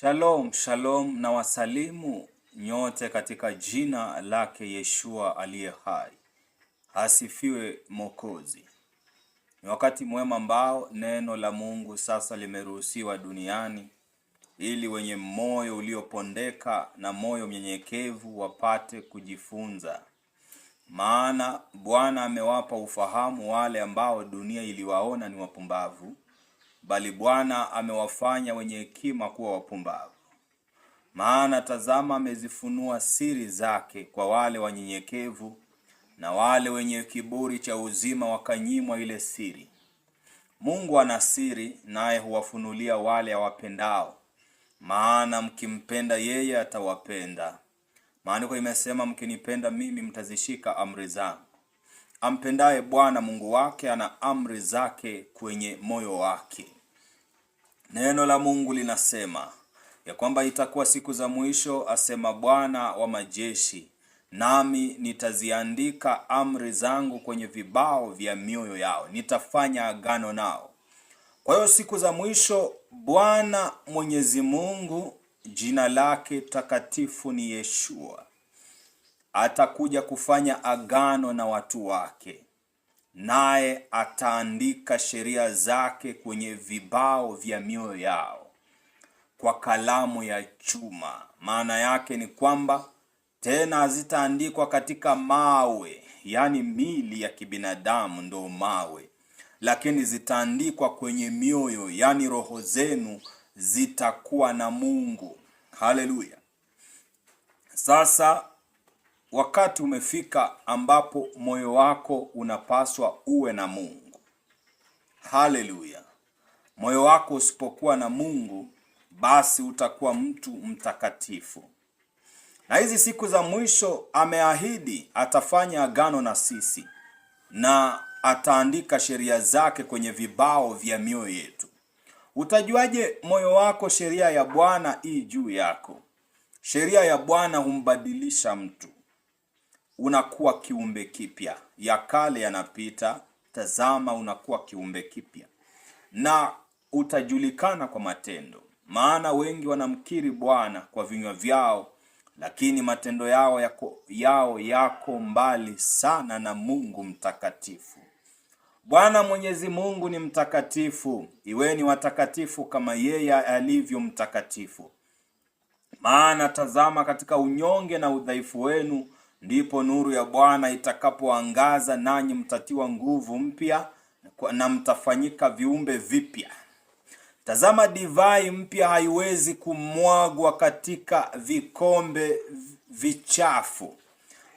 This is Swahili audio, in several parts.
Shalom, shalom na wasalimu nyote katika jina lake Yeshua aliye hai. Asifiwe Mwokozi. Ni wakati mwema ambao neno la Mungu sasa limeruhusiwa duniani ili wenye moyo uliopondeka na moyo mnyenyekevu wapate kujifunza. Maana Bwana amewapa ufahamu wale ambao dunia iliwaona ni wapumbavu, bali Bwana amewafanya wenye hekima kuwa wapumbavu. Maana tazama, amezifunua siri zake kwa wale wanyenyekevu, na wale wenye kiburi cha uzima wakanyimwa ile siri. Mungu ana siri, naye huwafunulia wale awapendao. Maana mkimpenda yeye atawapenda. Maandiko imesema, mkinipenda mimi mtazishika amri zangu. Ampendaye Bwana Mungu wake ana amri zake kwenye moyo wake. Neno la Mungu linasema ya kwamba itakuwa siku za mwisho, asema Bwana wa majeshi, nami nitaziandika amri zangu kwenye vibao vya mioyo yao, nitafanya agano nao. Kwa hiyo siku za mwisho, Bwana Mwenyezi Mungu, jina lake takatifu ni Yeshua, atakuja kufanya agano na watu wake, naye ataandika sheria zake kwenye vibao vya mioyo yao kwa kalamu ya chuma. Maana yake ni kwamba tena hazitaandikwa katika mawe, yani mili ya kibinadamu ndo mawe, lakini zitaandikwa kwenye mioyo, yani roho zenu zitakuwa na Mungu. Haleluya. Sasa wakati umefika ambapo moyo wako unapaswa uwe na Mungu. Haleluya. Moyo wako usipokuwa na Mungu, basi utakuwa mtu mtakatifu. Na hizi siku za mwisho ameahidi atafanya agano na sisi, na ataandika sheria zake kwenye vibao vya mioyo yetu. Utajuaje moyo wako sheria ya Bwana hii juu yako? Sheria ya Bwana humbadilisha mtu. Unakuwa kiumbe kipya. Ya kale yanapita, tazama unakuwa kiumbe kipya. Na utajulikana kwa matendo. Maana wengi wanamkiri Bwana kwa vinywa vyao, lakini matendo yao yako mbali sana na Mungu mtakatifu. Bwana Mwenyezi Mungu ni mtakatifu. Iweni watakatifu kama yeye alivyo mtakatifu. Maana tazama, katika unyonge na udhaifu wenu ndipo nuru ya Bwana itakapoangaza, nanyi mtatiwa nguvu mpya na mtafanyika viumbe vipya. Tazama, divai mpya haiwezi kumwagwa katika vikombe vichafu.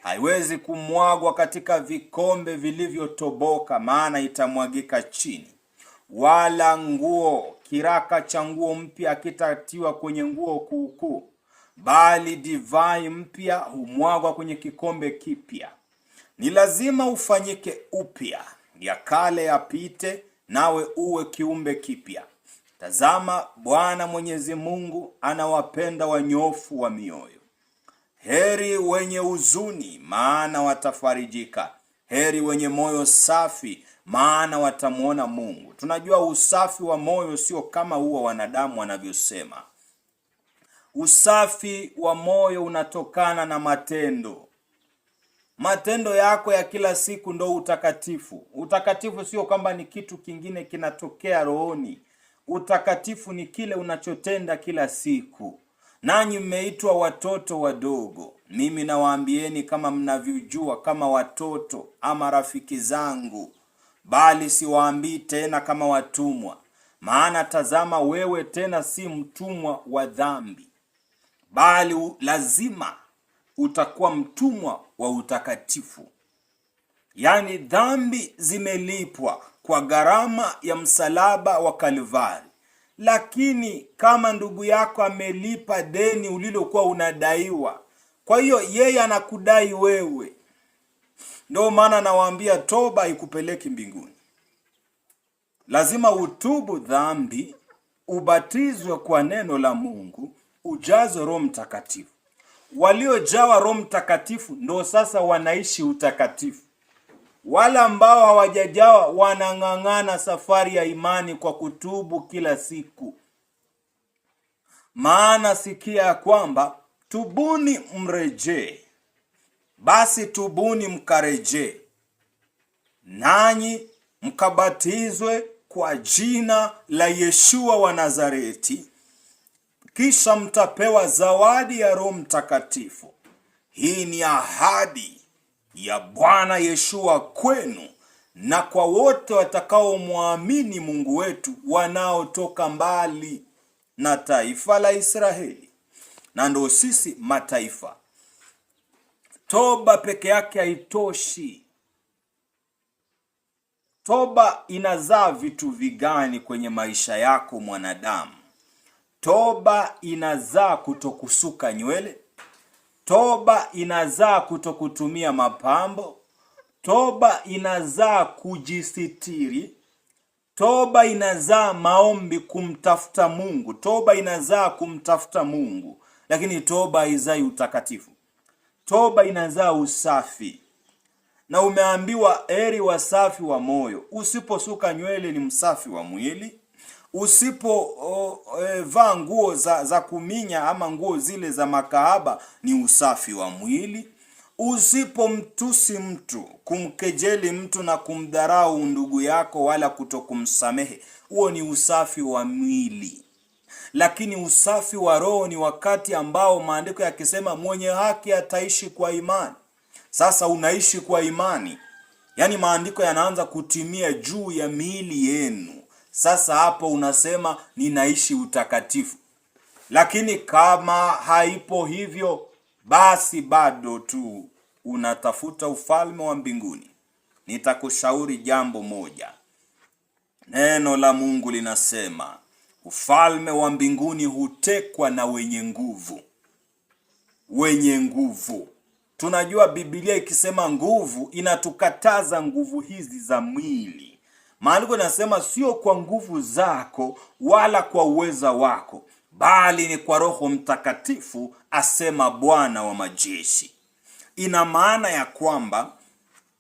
Haiwezi kumwagwa katika vikombe vilivyotoboka, maana itamwagika chini. Wala kiraka cha nguo mpya kitatiwa kwenye nguo kuukuu, bali divai mpya humwagwa kwenye kikombe kipya. Ni lazima ufanyike upya, ya kale yapite, nawe uwe kiumbe kipya. Tazama, Bwana Mwenyezi Mungu anawapenda wanyofu wa mioyo. Heri wenye huzuni, maana watafarijika. Heri wenye moyo safi, maana watamuona Mungu. Tunajua usafi wa moyo sio kama huo wanadamu wanavyosema. Usafi wa moyo unatokana na matendo. Matendo yako ya kila siku ndo utakatifu. Utakatifu sio kwamba ni kitu kingine kinatokea rohoni. Utakatifu ni kile unachotenda kila siku. Nanyi mmeitwa watoto wadogo. Mimi nawaambieni kama mnavyojua, kama watoto ama rafiki zangu, bali siwaambii tena kama watumwa. Maana tazama, wewe tena si mtumwa wa dhambi, bali lazima utakuwa mtumwa wa utakatifu. Yani dhambi zimelipwa kwa gharama ya msalaba wa Kalvari. Lakini kama ndugu yako amelipa deni ulilokuwa unadaiwa, kwa hiyo yeye anakudai wewe. Ndio maana nawaambia toba ikupeleki mbinguni. Lazima utubu dhambi, ubatizwe kwa neno la Mungu, ujazwe Roho Mtakatifu. Waliojawa Roho Mtakatifu ndio sasa wanaishi utakatifu. Wale ambao hawajajawa wanang'ang'ana safari ya imani kwa kutubu kila siku. Maana sikia ya kwamba tubuni mrejee, basi tubuni mkarejee, nanyi mkabatizwe kwa jina la Yeshua wa Nazareti, kisha mtapewa zawadi ya Roho Mtakatifu. Hii ni ahadi ya Bwana Yeshua kwenu na kwa wote watakaomwamini Mungu wetu, wanaotoka mbali na taifa la Israeli. Na ndio sisi mataifa. Toba peke yake haitoshi. Toba inazaa vitu vigani kwenye maisha yako mwanadamu? Toba inazaa kutokusuka nywele. Toba inazaa kutokutumia mapambo. Toba inazaa kujisitiri. Toba inazaa maombi, kumtafuta Mungu. Toba inazaa kumtafuta Mungu, lakini toba haizai utakatifu. Toba inazaa usafi. Na umeambiwa heri wasafi wa moyo. Usiposuka nywele ni msafi wa mwili. Usipovaa nguo za kuminya ama nguo zile za makahaba ni usafi wa mwili. Usipomtusi mtu, kumkejeli mtu na kumdharau ndugu yako wala kutokumsamehe, huo ni usafi wa mwili. Lakini usafi wa roho ni wakati ambao maandiko yakisema mwenye haki ataishi kwa imani. Sasa unaishi kwa imani, yaani maandiko yanaanza kutimia juu ya miili yenu. Sasa hapo unasema ninaishi utakatifu. Lakini kama haipo hivyo, basi bado tu unatafuta ufalme wa mbinguni. Nitakushauri jambo moja. Neno la Mungu linasema ufalme wa mbinguni hutekwa na wenye nguvu. Wenye nguvu. Tunajua Biblia ikisema nguvu inatukataza nguvu hizi za mwili. Maandiko yanasema sio kwa nguvu zako wala kwa uweza wako, bali ni kwa Roho Mtakatifu, asema Bwana wa majeshi. Ina maana ya kwamba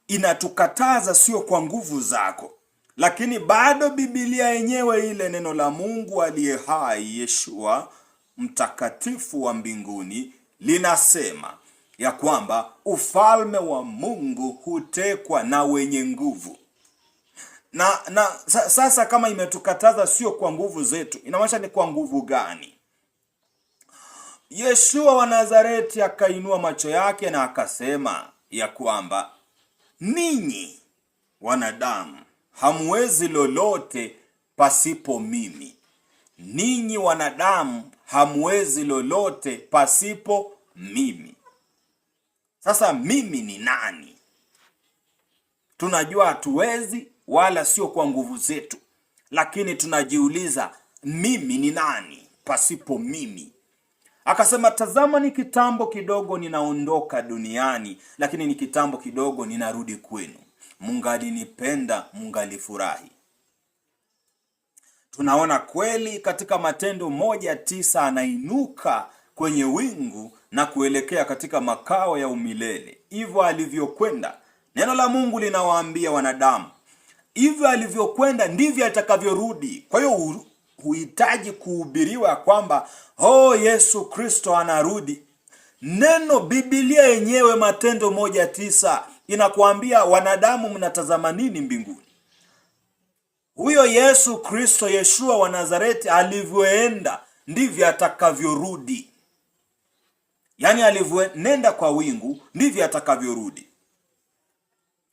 inatukataza sio kwa nguvu zako, lakini bado Biblia yenyewe, ile neno la Mungu aliye hai, Yeshua mtakatifu wa mbinguni, linasema ya kwamba ufalme wa Mungu hutekwa na wenye nguvu. Sasa kama imetukataza sio kwa nguvu zetu, inamaanisha ni kwa nguvu gani? Yeshua wa Nazareti akainua macho yake na akasema ya kwamba ninyi wanadamu hamwezi lolote pasipo mimi. Ninyi wanadamu hamwezi lolote pasipo mimi. Sasa mimi ni nani? Tunajua hatuwezi, wala sio kwa nguvu zetu, lakini tunajiuliza mimi ni nani pasipo mimi? Akasema tazama, ni kitambo kidogo ninaondoka duniani, lakini ni kitambo kidogo ninarudi kwenu. Mungalinipenda, mungalifurahi. Tunaona kweli katika Matendo 1:9 anainuka kwenye wingu na kuelekea katika makao ya umilele. Hivyo alivyokwenda, neno la Mungu linawaambia wanadamu, hivyo alivyokwenda ndivyo atakavyorudi. Kwa hiyo huhitaji kuhubiriwa kwamba Yesu Kristo anarudi. Neno Biblia yenyewe Matendo 1:9 inakuambia wanadamu mnatazama nini mbinguni? Huyo Yesu Kristo, Yeshua wa Nazareti, alivyoenda ndivyo atakavyorudi. Yaani alivyonenda kwa wingu ndivyo atakavyorudi.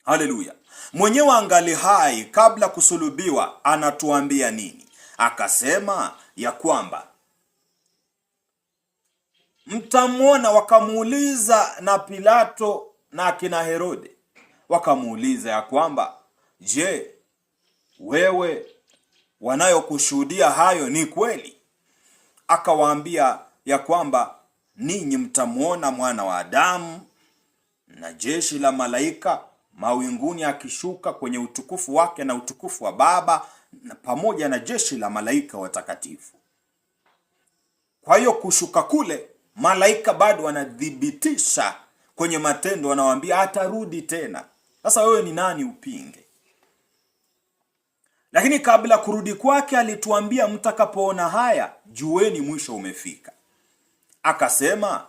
Haleluya. Mwenyewe angali hai kabla kusulubiwa anatuambia nini? Akasema ya kwamba mtamwona. Wakamuuliza na Pilato na akina Herode, wakamuuliza ya kwamba je, wewe wanayokushuhudia hayo ni kweli? Akawaambia ya kwamba ninyi mtamwona Mwana wa Adamu na jeshi la malaika mawinguni akishuka kwenye utukufu wake na utukufu wa Baba na pamoja na jeshi la malaika watakatifu. Kwa hiyo kushuka kule, malaika bado wanadhibitisha kwenye matendo, wanawaambia atarudi tena. Sasa wewe ni nani upinge? Lakini kabla kurudi kwake alituambia, mtakapoona haya jueni mwisho umefika. Akasema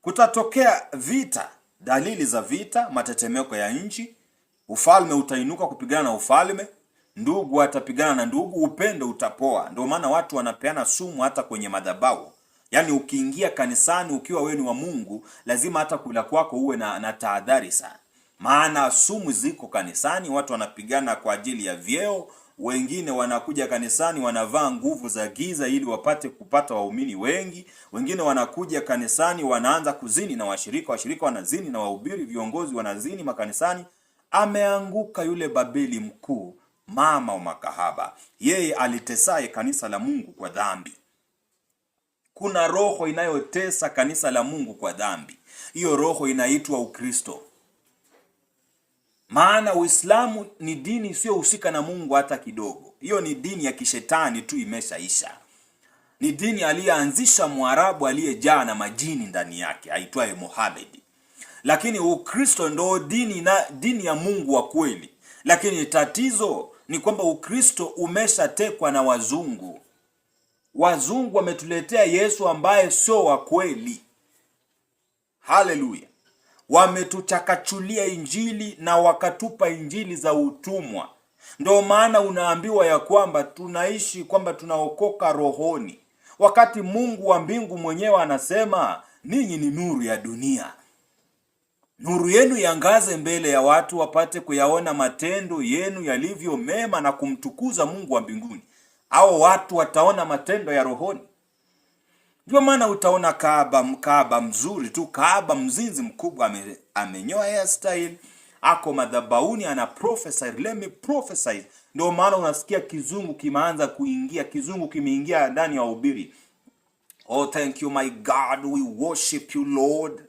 kutatokea vita, dalili za vita, matetemeko ya nchi, ufalme utainuka kupigana na ufalme, ndugu atapigana na ndugu, upendo utapoa. Ndio maana watu wanapeana sumu hata kwenye madhabahu. Yaani ukiingia kanisani ukiwa wewe ni wa Mungu, lazima hata kula kwako uwe na tahadhari sana. Maana sumu ziko kanisani, watu wanapigana kwa ajili ya vyeo, wengine wanakuja kanisani wanavaa nguvu za giza ili kupata waumini wengi, wengine wanakuja kanisani wanaanza kuzini na washirika wanazini na wahubiri, viongozi wanazini makanisani. Ameanguka yule Babeli mkuu, mama wa makahaba, yeye alitesaye kanisa la Mungu kwa dhambi. Kuna roho inayotesa kanisa la Mungu kwa dhambi. Hiyo roho inaitwa Ukristo. Maana Uislamu ni dini isiyohusika na Mungu hata kidogo. Hiyo ni dini ya kishetani tu, imeshaisha. Ni dini aliyeanzisha Mwarabu aliyejaa na majini ndani yake, aitwaye Muhammad. Lakini Ukristo ndo dini ya Mungu wa kweli. Lakini tatizo ni kwamba Ukristo umeshatekwa na wazungu. Wazungu wametuletea Yesu ambaye sio wa kweli. Haleluya. Wametuchakachulia injili na wakatupa injili za utumwa. Ndio maana unaambiwa ya kwamba tunaishi kwamba tunaokoka rohoni, wakati Mungu wa mbingu mwenyewe anasema ninyi ni nuru ya dunia. Nuru yenu yangaze mbele ya watu wapate kuyaona matendo yenu yalivyo mema na kumtukuza Mungu wa mbinguni. Hao watu wataona matendo ya rohoni. Ndio maana utaona Kaaba mzuri tu, Kaaba mzinzi mkubwa amenyoa hairstyle, ako madhabauni ana prophesy, let me prophesy. Ndio maana unasikia kizungu kimeanza kuingia, kizungu kimeingia ndani ya ubiri. Oh, thank you my God, we worship you Lord.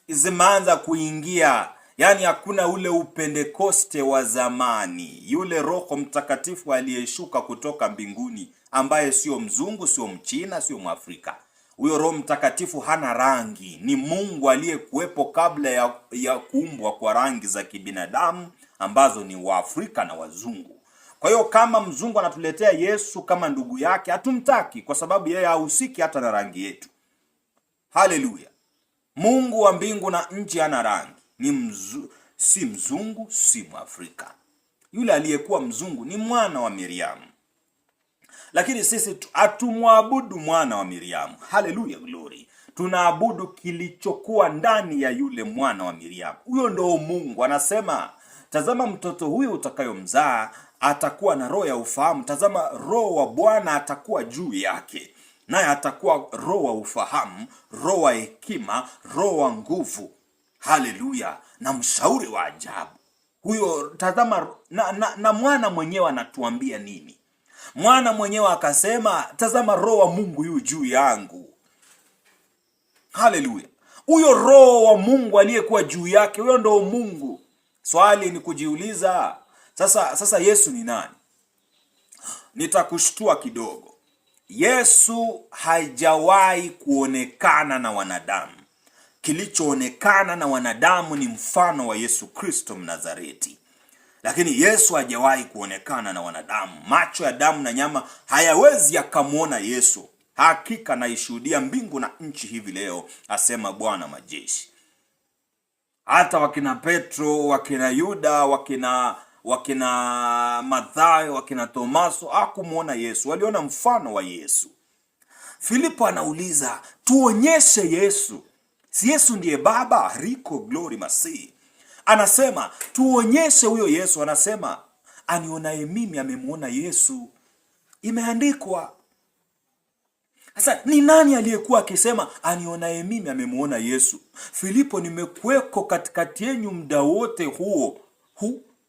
Zimeanza kuingia. Yaani hakuna ule upentekoste wa zamani, yule Roho Mtakatifu aliyeshuka kutoka mbinguni, ambaye sio mzungu, sio mchina, sio Mwafrika. Huyo Roho Mtakatifu hana rangi, ni Mungu aliyekuwepo kabla ya kuumbwa kwa rangi za kibinadamu ambazo ni Waafrika na wazungu. Kwa hiyo kama mzungu anatuletea Yesu kama ndugu yake, hatumtaki kwa sababu yeye hahusiki hata na rangi yetu. Haleluya. Mungu wa mbingu na nchi hana rangi. Si mzungu, si Mwafrika. Yule aliyekuwa mzungu ni mwana wa Miriamu. Lakini sisi hatumwabudu mwana wa Miriamu. Haleluya, glory. Tunaabudu kilichokuwa ndani ya yule mwana wa Miriamu. Huyo ndo Mungu anasema, tazama mtoto huyo utakayomzaa atakuwa na roho ya ufahamu. Tazama roho wa Bwana atakuwa juu yake. Naye atakuwa roho wa ufahamu, roho wa hekima, roho wa nguvu. Haleluya, na mshauri wa ajabu. Huyo tazama na mwana mwenyewe anatuambia nini? Mwana mwenyewe akasema, tazama roho wa Mungu yu juu yangu. Haleluya. Huyo roho wa Mungu aliyekuwa juu yake, huyo ndo Mungu. Swali ni kujiuliza, sasa Yesu ni nani? Nitakushtua kidogo. Yesu haijawahi kuonekana na wanadamu. Kilichoonekana na wanadamu ni mfano wa Yesu Kristo Mnazareti. Lakini Yesu hajawahi kuonekana na wanadamu. Macho ya damu na nyama hayawezi yakamuona Yesu. Hakika naishuhudia mbingu na nchi hivi leo, asema Bwana majeshi. Hata wakina Petro, wakina Yuda, wakina Mathayo, wakina Tomaso hakumuona Yesu, waliona mfano wa Yesu. Filipo anauliza, tuonyeshe Yesu. Si Yesu ndiye Baba? Riko glory masi. Anasema tuonyeshe huyo Yesu. Anasema anionaye mimi amemuona Yesu. Imeandikwa. Sasa ni nani aliyekuwa akisema anionaye mimi amemuona Yesu? Filipo, nimekuweko katikati yenu muda wote huo,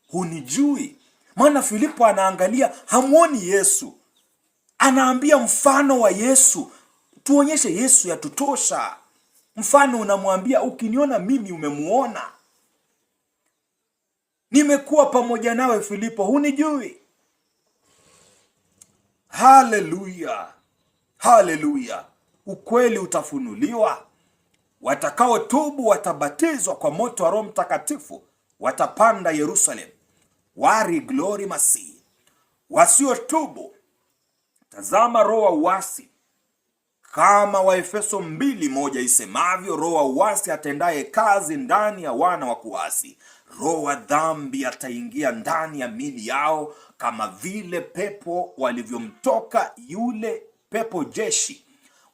hunijui? Maana Filipo anaangalia, hamuoni Yesu. Anaambia mfano wa Yesu. Tuonyeshe Yesu, yatutosha. Mfano unamwambia, ukiniona mimi umemuona. Nimekuwa pamoja nawe Filipo, hunijui? Haleluya. Haleluya. Ukweli utafunuliwa. Watakao tubu watabatizwa kwa moto wa Roho Mtakatifu, watapanda Yerusalemu. Wari glory masi. wasiotubu. Tazama roho wa uasi, kama Waefeso 2:1 isemavyo, roho wa uasi atendaye kazi ndani ya wana wa kuasi. Roho wa dhambi ataingia ndani ya miili yao, kama vile pepo walivyomtoka yule pepo jeshi,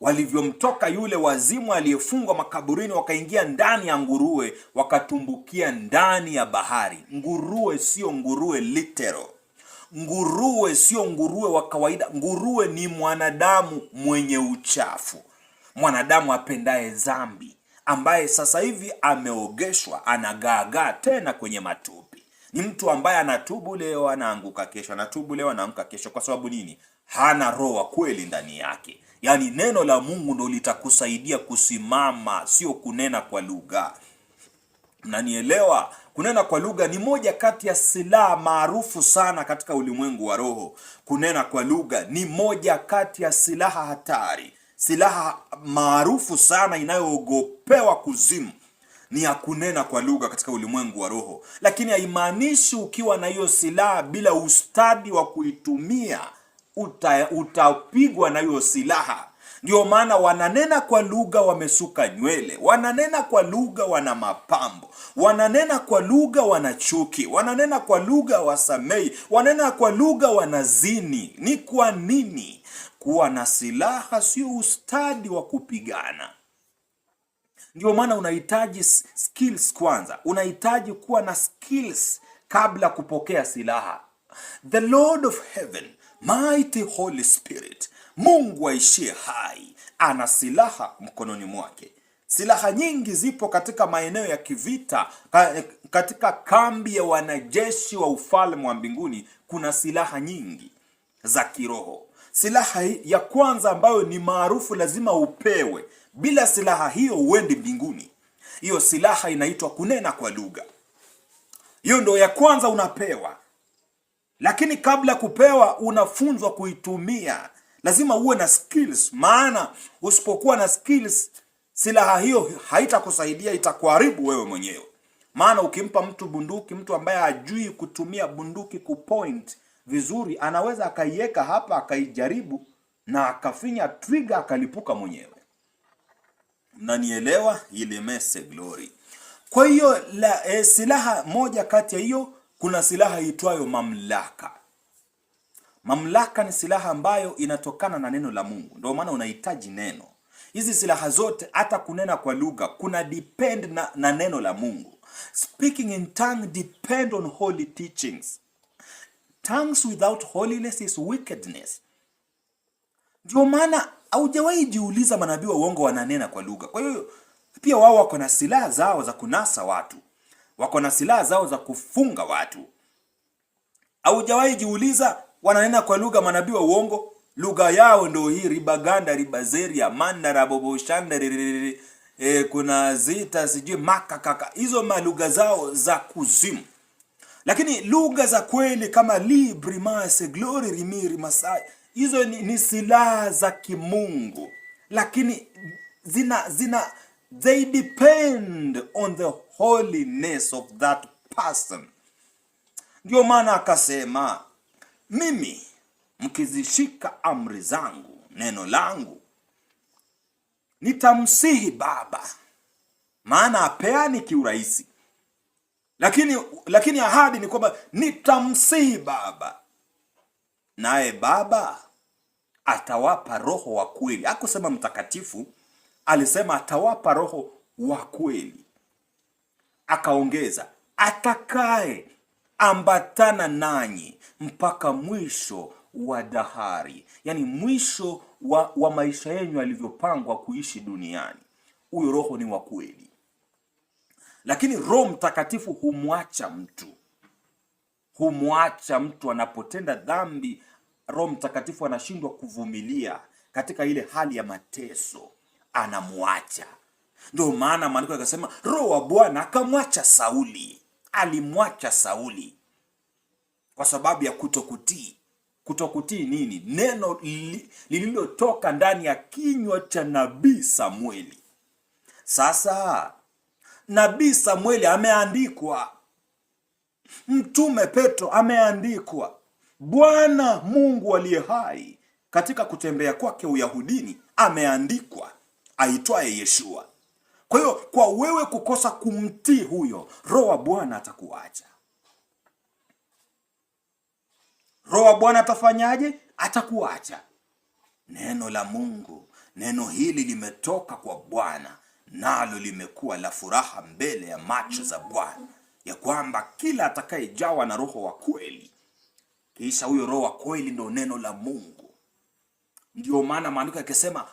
walivyomtoka yule wazimu aliyefungwa makaburini, wakaingia ndani ya nguruwe, wakatumbukia ndani ya bahari. Nguruwe sio nguruwe literal. Nguruwe sio nguruwe wa kawaida. Nguruwe ni mwanadamu mwenye uchafu, mwanadamu apendaye dhambi, ambaye sasa hivi ameogeshwa, anagaagaa tena kwenye matope. Ni mtu ambaye anatubu leo, anaanguka kesho, anatubu leo, anaanguka kesho. Kwa sababu nini? Hana roho wa kweli ndani yake. Yaani neno la Mungu ndo litakusaidia kusimama, sio kunena kwa lugha. Mnanielewa? Kunena kwa lugha ni moja kati ya silaha maarufu sana katika ulimwengu wa roho. Kunena kwa lugha ni moja kati ya silaha hatari, silaha maarufu sana inayoogopewa kuzimu, ni ya kunena kwa lugha katika ulimwengu wa roho. Lakini haimaanishi ukiwa na hiyo silaha bila ustadi wa kuitumia utapigwa na hiyo silaha. Ndio maana wananena kwa lugha wamesuka nywele, wananena kwa lugha wana mapambo, wananena kwa lugha wana chuki, wananena kwa lugha wasamei, wananena kwa lugha wanazini. Ni kwa nini? Kuwa na silaha sio ustadi wa kupigana. Ndio maana unahitaji skills kwanza, unahitaji kuwa na skills kabla kupokea silaha. The Lord of Heaven, Mighty Holy Spirit, Mungu aishie hai, ana silaha mkononi mwake. Silaha nyingi zipo katika maeneo ya kivita, katika kambi ya wanajeshi wa ufalme wa mbinguni. Kuna silaha nyingi za kiroho. Silaha ya kwanza ambayo ni maarufu, lazima upewe. Bila silaha hiyo uendi mbinguni. Hiyo silaha inaitwa kunena kwa lugha. Hiyo ndio ya kwanza unapewa. Lakini kabla kupewa unafunzwa kuitumia. Lazima uwe na skills, maana usipokuwa na skills, silaha hiyo haitakusaidia, itakuharibu wewe mwenyewe. Maana ukimpa mtu bunduki, mtu ambaye hajui kutumia bunduki kupoint vizuri, anaweza akaiweka hapa, akaijaribu na akafinya trigger, akalipuka mwenyewe. Mnanielewa? Ile mese glory. Kwa hiyo silaha moja kati ya hiyo, kuna silaha itwayo mamlaka. Mamlaka ni silaha ambayo inatokana na neno la Mungu. Ndio maana unahitaji neno. Hizi silaha zote, hata kunena kwa lugha, kuna depend na neno la Mungu. Speaking in tongue depend on holy teachings. Tongues without holiness is wickedness. Ndio maana haujawahi jiuliza manabii wa uongo wananena kwa lugha. Kwa hiyo pia wao wako na silaha zao za kunasa watu, wako na silaha zao za kufunga watu. Haujawahi jiuliza wananena kwa lugha manabii wa uongo? Lugha yao ndio hii: ribaganda, ribazeria, mandara, boboshanda, kuna zita, sijui makakaka. Hizo malugha zao za kuzimu. Lakini lugha za kweli kama librimase, glory, rimiri, masai, hizo ni silaha za kimungu. Lakini they depend on the holiness of that person. Ndio maana akasema, mimi mkizishika amri zangu, neno langu, nitamsihi Baba. Maana apeani kiurahisi. Lakini ahadi ni kwamba nitamsihi Baba, naye Baba atawapa roho wa kweli. Hakusema mtakatifu, alisema atawapa roho wa kweli. Akaongeza, atakaye ambatana nanyi mpaka mwisho wa dahari. Yani mwisho wa maisha yenu yalivyopangwa kuishi duniani. Huyo roho ni wa kweli. Lakini Roho Mtakatifu humwacha mtu anapotenda dhambi. Roho Mtakatifu anashindwa kuvumilia katika ile hali ya mateso, anamwacha. Ndio maana maandiko yakasema Roho wa Bwana akamwacha Sauli. Alimwacha Sauli kwa sababu ya kutokutii. Kutokutii nini? Neno lililotoka ndani ya kinywa cha nabii Samueli. Sasa nabii Samueli ameandikwa, Mtume Petro ameandikwa, Bwana Mungu aliye hai katika kutembea kwake Uyahudini ameandikwa aitwaye Yeshua. Kwa hiyo kwa wewe kukosa kumtii huyo, Roho wa Bwana atakuacha. Roho wa Bwana atafanyaje? Atakuacha. Neno la Mungu, neno hili limetoka kwa Bwana, nalo limekuwa la furaha mbele ya macho za Bwana, ya kwamba kila atakayejawa na Roho wa kweli, kisha huyo Roho wa kweli ndio neno la Mungu. Ndio maana maandiko yakisema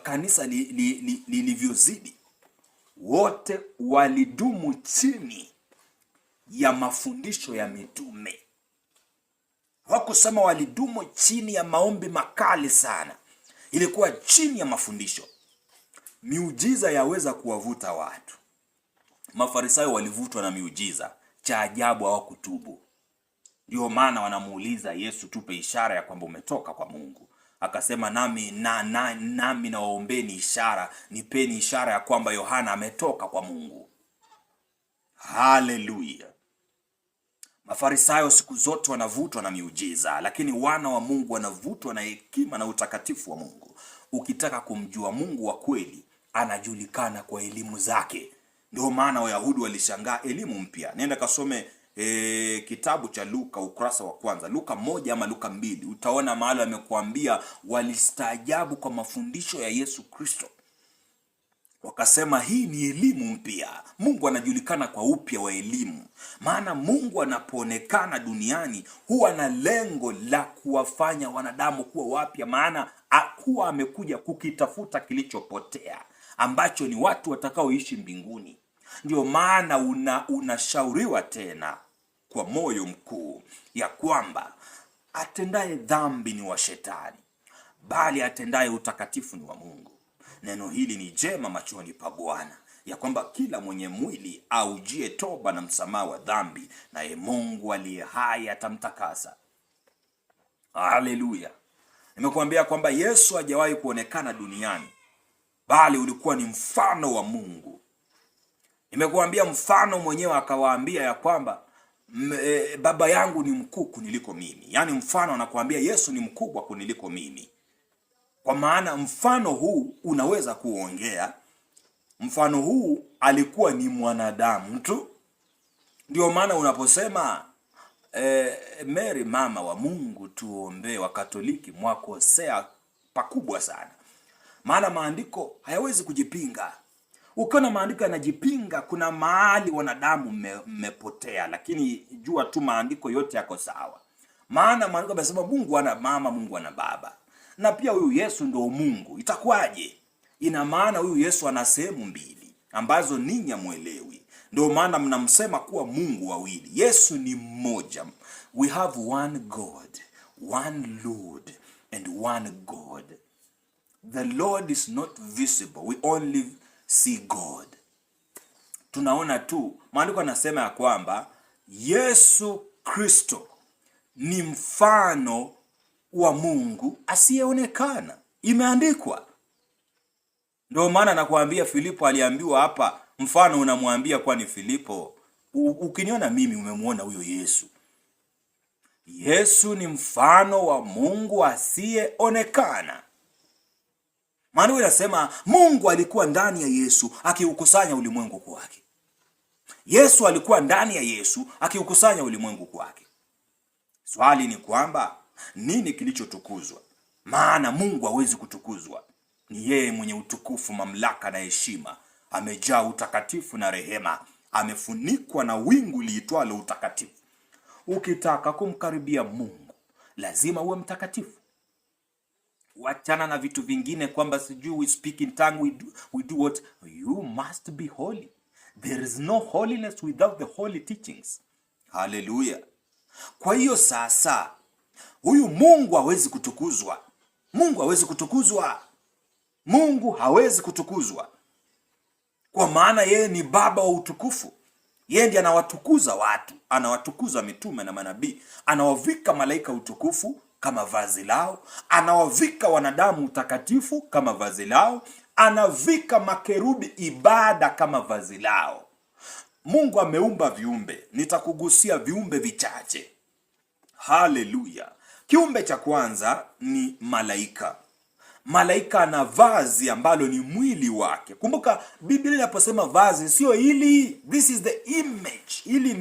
kanisa lilivyozidi, wote walidumu chini ya mafundisho ya mitume. Hawakusema walidumu chini ya maombi makali sana, ilikuwa chini ya mafundisho. Miujiza yaweza kuwavuta watu. Mafarisayo walivutwa na miujiza, cha ajabu hawakutubu. Ndio maana wanamuuliza Yesu, tupe ishara ya kwamba umetoka kwa Mungu. Akasema nami nawaombeni ishara, nipeni ishara ya kwamba Yohana ametoka kwa Mungu. Haleluya. Mafarisayo siku zote wanavutwa na miujiza, lakini wana wa Mungu wanavutwa na hekima na utakatifu wa Mungu. Ukitaka kumjua Mungu wa kweli, anajulikana kwa elimu zake. Ndio maana Wayahudi walishangaa elimu mpya. Nenda kasome kitabu cha Luka ukurasa wa kwanza, Luka 1 ama Luka 2, utaona mahali amekuambia walistaajabu kwa mafundisho ya Yesu Kristo. Wakasema hii ni elimu mpya. Mungu anajulikana kwa upya wa elimu. Maana Mungu anapoonekana duniani huwa na lengo la kuwafanya wanadamu kuwa wapya, maana akuwa amekuja kukitafuta kilichopotea, ambacho ni watu watakaoishi mbinguni. Ndio maana unashauriwa tena kwa moyo mkuu ya kwamba atendaye dhambi ni wa Shetani, bali atendaye utakatifu ni wa Mungu. Neno hili ni jema machoni pa Bwana, ya kwamba kila mwenye mwili aujie toba na msamaha wa dhambi, naye Mungu aliye hai atamtakasa. Haleluya. Nimekuambia kwamba Yesu hajawahi kuonekana duniani, bali ulikuwa ni mfano wa Mungu. Nimekuambia mfano mwenyewe akawaambia ya kwamba baba yangu ni mkuu kuniliko mimi. Yaani mfano anakuambia Yesu ni mkubwa kuniliko mimi. Kwa maana mfano huu unaweza kuongea. Mfano huu alikuwa ni mwanadamu tu. Ndio maana unaposema Mary mama wa Mungu tuombe, wa Katoliki mwakosea pakubwa sana. Maana maandiko hayawezi kujipinga. Ukiona maandiko yanajipinga, kuna mahali wanadamu mmepotea, lakini jua tu maandiko yote yako sawa. Maana maandiko yanasema Mungu ana mama, Mungu ana baba. Na pia huyu Yesu ndio Mungu. Itakuwaje? Ina maana huyu Yesu ana sehemu mbili ambazo ninyi hamuelewi. Ndio maana mnamsema kuwa Mungu wawili. Yesu ni mmoja. We have one God, one Lord and one God. The Lord is not visible. We only see God. Tunaona tu. Maandiko yanasema ya kwamba Yesu Kristo ni mfano wa Mungu asiyeonekana. Imeandikwa. Ndio maana nakuambia Filipo aliambiwa hapa, mfano unamwambia kwani Filipo, ukiniona mimi umemuona huyo Yesu. Yesu ni mfano wa Mungu asiyeonekana. Maana inasema Mungu alikuwa ndani ya Yesu akiukusanya ulimwengu kwake. Yesu alikuwa ndani ya Yesu akiukusanya ulimwengu kwake. Swali ni kwamba nini kilichotukuzwa? Maana Mungu hawezi kutukuzwa. Ni yeye mwenye utukufu, mamlaka na heshima. Amejaa utakatifu na rehema. Amefunikwa na wingu liitwalo utakatifu. Ukitaka kumkaribia Mungu, lazima uwe mtakatifu. Wachana na vitu vingine kwamba sijui we speak in tongue, we do what? You must be holy. There is no holiness without the holy teachings. Hallelujah. Kwa hiyo sasa, huyu Mungu hawezi kutukuzwa. Mungu hawezi kutukuzwa. Mungu hawezi kutukuzwa. Kwa maana yeye ni baba wa utukufu. Yeye ndiye anawatukuza watu, anawatukuza mitume na manabii, anawavika malaika utukufu kama vazi lao, anawavika wanadamu utakatifu kama vazi lao, anavika makerubi ibada kama vazi lao. Mungu ameumba viumbe. Nitakugusia viumbe vichache. Haleluya. Kiumbe cha kwanza ni malaika. Malaika ana vazi ambalo ni mwili wake. Kumbuka Biblia inaposema vazi sio hili, this is the image. Hili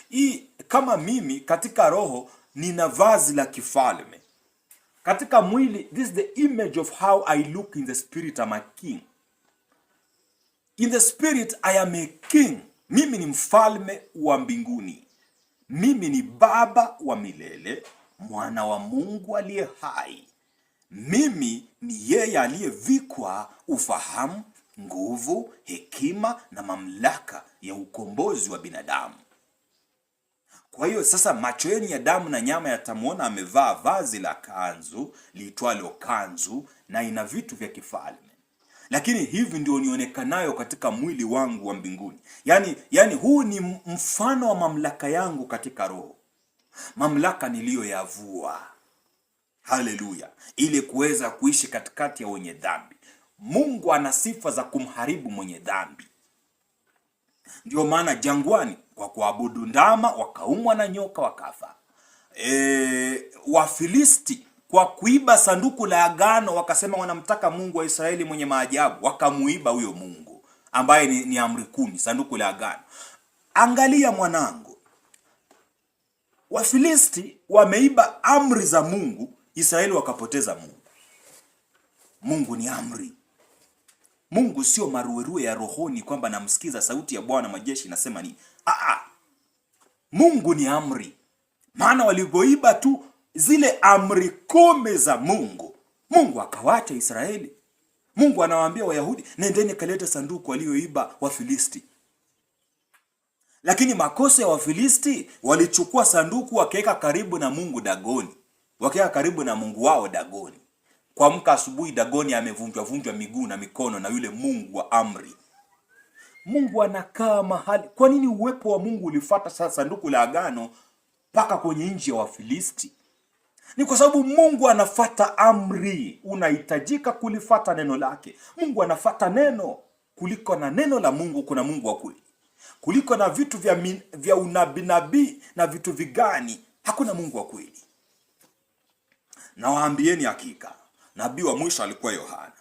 ni kama mimi katika roho nina vazi la kifalme. Katika mwili, this is the image of how I look in the spirit. I'm a king. In the spirit I am a king. Mimi ni mfalme wa mbinguni. Mimi ni baba wa milele, mwana wa Mungu aliye hai. Mimi ni yeye aliyevikwa ufahamu, nguvu, hekima na mamlaka ya ukombozi wa binadamu. Kwa hiyo sasa macho yenu ya damu na nyama yatamwona amevaa vazi la kanzu liitwalo kanzu, na ina vitu vya kifalme. Lakini hivi ndio nionekanayo katika mwili wangu wa mbinguni. Yani huu ni mfano wa mamlaka yangu katika roho. Mamlaka niliyoyavua. Haleluya. Ili kuweza kuishi katikati ya wenye dhambi. Mungu ana sifa za kumharibu mwenye dhambi. Ndio maana jangwani kwa kuabudu ndama wakaumwa na nyoka wakafa. Wafilisti kwa kuiba sanduku la agano wakasema wanamtaka Mungu wa Israeli mwenye maajabu, wakamuiba huyo Mungu ambaye ni amri 10, sanduku la agano. Angalia mwanangu, Wafilisti wameiba amri za Mungu, Israeli wakapoteza Mungu. Mungu ni amri. Mungu sio maruerue ya rohoni kwamba namsikiza sauti ya Bwana majeshi nasema ni. Mungu ni amri. Maana walipoiba tu zile amri 10 za Mungu, Mungu akawacha Israeli. Mungu anawaambia Wayahudi, nendeni kaleta sanduku walioiba Wafilisti. Lakini makosa ya Wafilisti, walichukua sanduku wakaweka karibu na Mungu Dagoni. Wakaweka karibu na Mungu wao Dagoni. Kuamka asubuhi Dagoni amevunjwa miguu na mikono na yule Mungu wa amri. Mungu anakaa mahali. Kwa nini uwepo wa Mungu ulifuata sanduku la agano mpaka kwenye nchi ya Wafilisti? Ni kwa sababu Mungu anafuata amri. Unahitajika kulifuata neno lake. Mungu anafuata neno. Kuliko na neno la Mungu kuna Mungu wa kweli. Kuliko na vitu vya unabii na vitu vigani hakuna Mungu wa kweli. Na waambieni hakika, nabii wa mwisho alikuwa Yohana.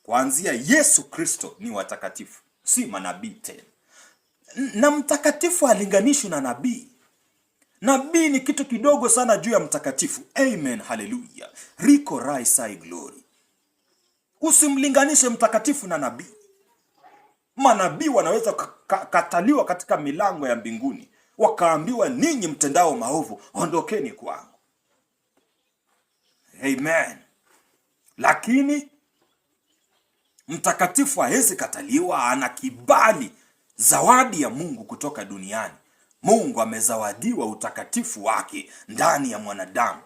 Kuanzia Yesu Kristo ni watakatifu, si manabii tena. Na mtakatifu halinganishwi na nabii. Nabii ni kitu kidogo sana juu ya mtakatifu. Amen, haleluya. Riko rai sai glory. Usimlinganishe mtakatifu na nabii. Manabii wanaweza kataliwa katika milango ya mbinguni, wakaambiwa ninyi mtendao maovu ondokeni kwangu. Amen. Lakini mtakatifu hawezi kataliwa, ana kibali, zawadi ya Mungu kutoka duniani. Mungu amezawadiwa utakatifu wake ndani ya mwanadamu.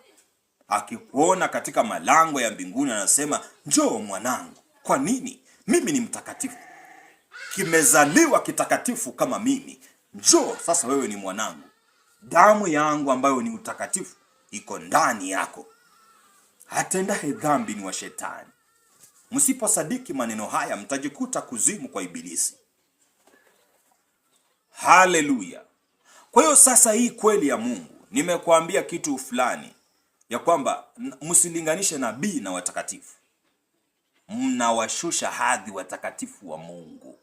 Akikuona katika malango ya mbinguni anasema, njoo mwanangu. Kwa nini? Mimi ni mtakatifu. Kimezaliwa kitakatifu kama mimi. Njoo sasa, wewe ni mwanangu. Damu yangu ambayo ni utakatifu iko ndani yako. Atendaye dhambi ni wa shetani. Msiposadiki maneno haya mtajikuta kuzimu kwa ibilisi. Haleluya. Kwa hiyo sasa hii kweli ya Mungu, nimekuambia kitu fulani ya kwamba msilinganishe nabii na watakatifu. Mnawashusha hadhi watakatifu wa Mungu.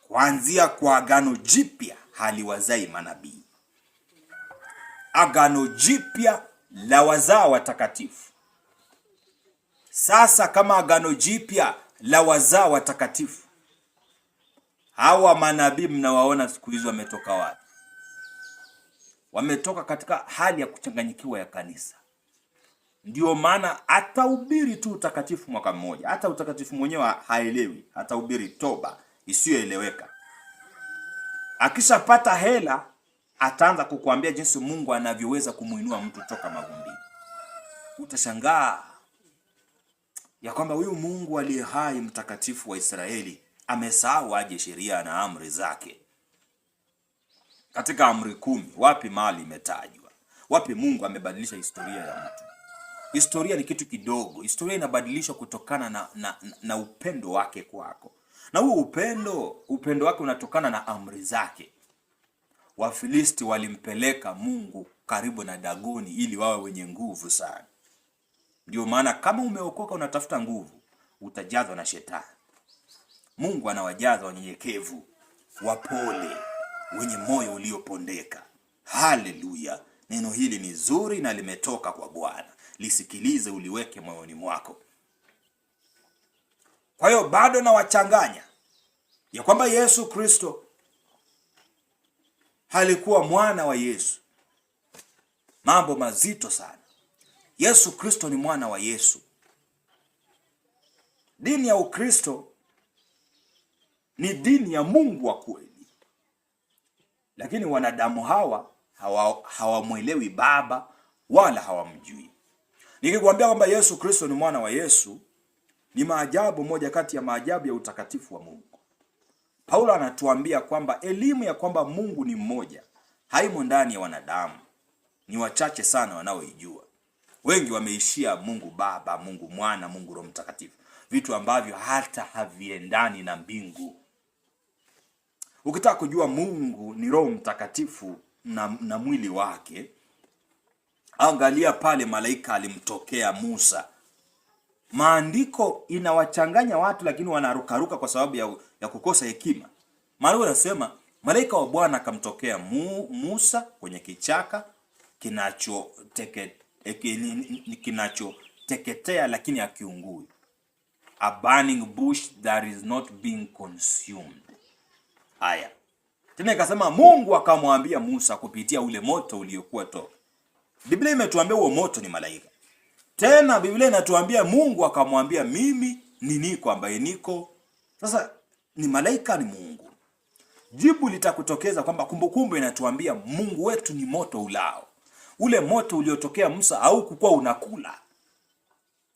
Kuanzia kwa Agano Jipya haliwazai manabii. Agano Jipya la wazaa watakatifu. Sasa kama Agano Jipya la wazaa watakatifu, hawa manabii mnawaona siku hizo wametoka wapi? Wametoka katika hali ya kuchanganyikiwa ya kanisa. Ndio maana atahubiri tu utakatifu mwaka mmoja, hata utakatifu mwenyewe haelewi, atahubiri toba isiyoeleweka. Akishapata hela ataanza kukuambia jinsi Mungu anavyoweza kumuinua mtu toka mavumbini. Utashangaa ya kwamba huyu Mungu aliye hai mtakatifu wa Israeli amesahau aje sheria na amri zake. Katika amri 10 wapi mali imetajwa? Wapi Mungu amebadilisha historia ya mtu? Historia ni kitu kidogo. Historia inabadilishwa kutokana na upendo wake kwako. Na huo upendo wake unatokana na amri zake. Wafilisti walimpeleka Mungu karibu na Dagoni ili wawe wenye nguvu sana. Ndio maana kama umeokoka unatafuta nguvu, utajazwa na shetani. Mungu anawajaza wanyenyekevu, wapole, wenye moyo uliopondeka. Haleluya! Neno hili ni zuri na limetoka kwa Bwana. Lisikilize, uliweke moyoni mwako. Kwa hiyo bado na wachanganya ya kwamba Yesu Kristo halikuwa mwana wa Yesu. Mambo mazito sana. Yesu Kristo ni mwana wa Yesu. Dini ya Ukristo ni dini ya Mungu wa kweli, lakini wanadamu hawamwelewi Baba wala hawamjui. Nikikwambia kwamba Yesu Kristo ni mwana wa Yesu, ni maajabu, moja kati ya maajabu ya utakatifu wa Mungu. Paulo anatuambia kwamba elimu ya kwamba Mungu ni mmoja haimo ndani ya wanadamu. Ni wachache sana wanaoijua. Wengi wameishia Mungu Baba, Mungu Mwana, Mungu Roho Mtakatifu, vitu ambavyo hata haviendani na mbingu. Ukitaka kujua Mungu ni Roho Mtakatifu na mwili wake, angalia pale malaika alimtokea Musa. Maandiko inawachanganya watu, lakini wanarukaruka kwa sababu ya kukosa hekima. Maana anasema malaika wa Bwana akamtokea Musa kwenye kichaka kinachoteketea lakini hakiungui. A burning bush that is not being consumed. Haya. Tena ikasema Mungu akamwambia Musa kupitia ule moto uliokuwa toka. Biblia imetuambia huo moto ni malaika. Tena Biblia inatuambia Mungu akamwambia mimi ni niko ambaye niko. Sasa ni malaika ni Mungu? Jibu litakutokeza kwamba Kumbukumbu inatuambia Mungu wetu ni moto ulao. Ule moto uliotokea Musa au kukua unakula.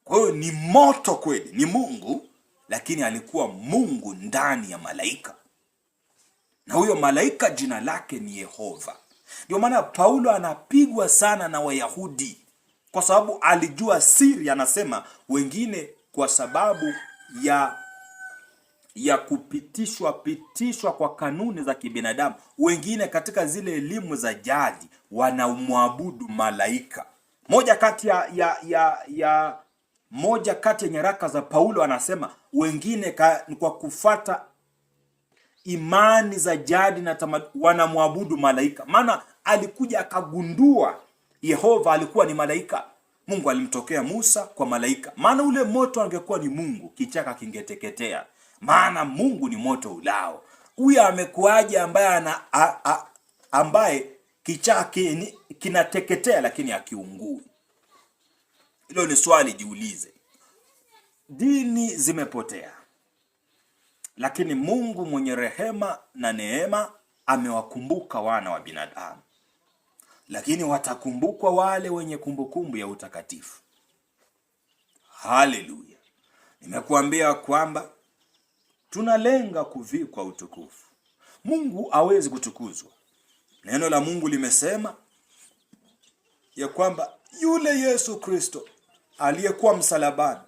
Kwa hiyo ni moto kweli, ni Mungu, lakini alikuwa Mungu ndani ya malaika. Na huyo malaika jina lake ni Yehova. Ndio maana Paulo anapigwa sana na Wayahudi, kwa sababu alijua siri. Anasema wengine kwa sababu ya kupitishwa kwa kanuni za kibinadamu, wengine katika zile elimu za jadi wanamwabudu malaika. Moja kati ya nyaraka za Paulo anasema wengine kwa kufata imani za jadi na wanamwabudu malaika. Maana alikuja akagundua Yehova alikuwa ni malaika. Mungu alimtokea Musa kwa malaika. Maana ule moto angekuwa ni Mungu, kichaka kingeteketea. Maana Mungu ni moto ulao. Huyu amekuaje ambaye kichaka kinateketea lakini hakiungui? Hilo ni swali jiulize. Dini zimepotea, lakini Mungu mwenye rehema na neema amewakumbuka wana wa binadamu. Lakini watakumbukwa wale wenye kumbukumbu ya utakatifu. Haleluya. Nimekuambia kwamba tunalenga kuvikwa utukufu. Mungu hawezi kutukuzwa. Neno la Mungu limesema ya kwamba yule Yesu Kristo aliyekuwa msalabani,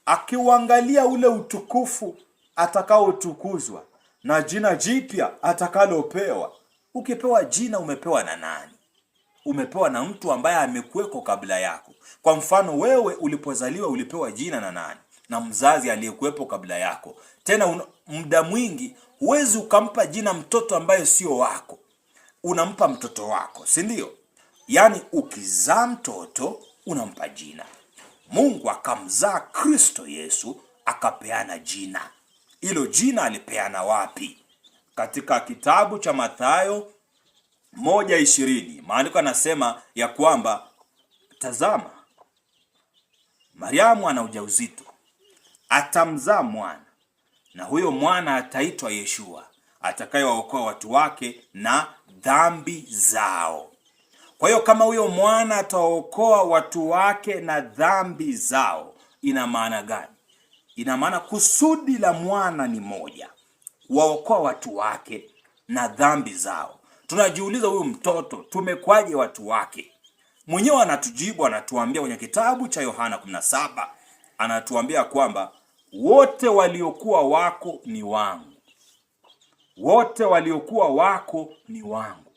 akiuangalia ule utukufu atakaotukuzwa na jina jipya atakalopewa. Ukipewa jina umepewa na nani? Umepewa na mtu ambaye amekuweko kabla yako. Kwa mfano, wewe ulipozaliwa ulipewa jina na nani? Na mzazi aliyekuwepo kabla yako. Tena muda mwingi huwezi ukampa jina mtoto ambaye sio wako. Unampa mtoto wako, si ndio? Yaani ukizaa mtoto unampa jina. Mungu akamzaa Kristo Yesu akapeana jina. Hilo jina alipeana wapi? Katika kitabu cha Mathayo 1:20 maandiko anasema ya kwamba tazama, Mariamu ana ujauzito, atamzaa mwana, na huyo mwana ataitwa Yeshua, atakayewaokoa watu wake na dhambi zao. Kwa hiyo kama huyo mwana ataokoa watu wake na dhambi zao, ina maana gani? Ina maana kusudi la mwana ni moja, waokoa watu wake na dhambi zao. Tunajiuliza, huyu mtoto tumekwaje watu wake? Mwenyewe anatujibu, anatuambia kwenye kitabu cha Yohana 17, anatuambia kwamba wote waliokuwa wako ni wangu. Wote waliokuwa wako ni wangu.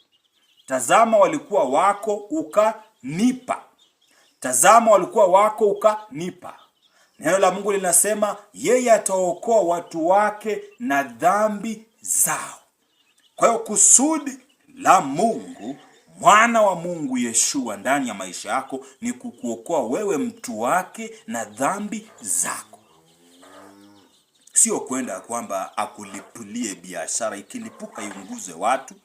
Tazama walikuwa wako ukanipa. Tazama walikuwa wako ukanipa. Neno la Mungu linasema yeye ataokoa watu wake na dhambi zao. Kwa hiyo kusudi la Mungu, mwana wa Mungu Yeshua ndani ya maisha yako ni kukuokoa wewe mtu wake na dhambi zako. Sio kwenda kwamba akulipulie biashara ikilipuka iunguze watu.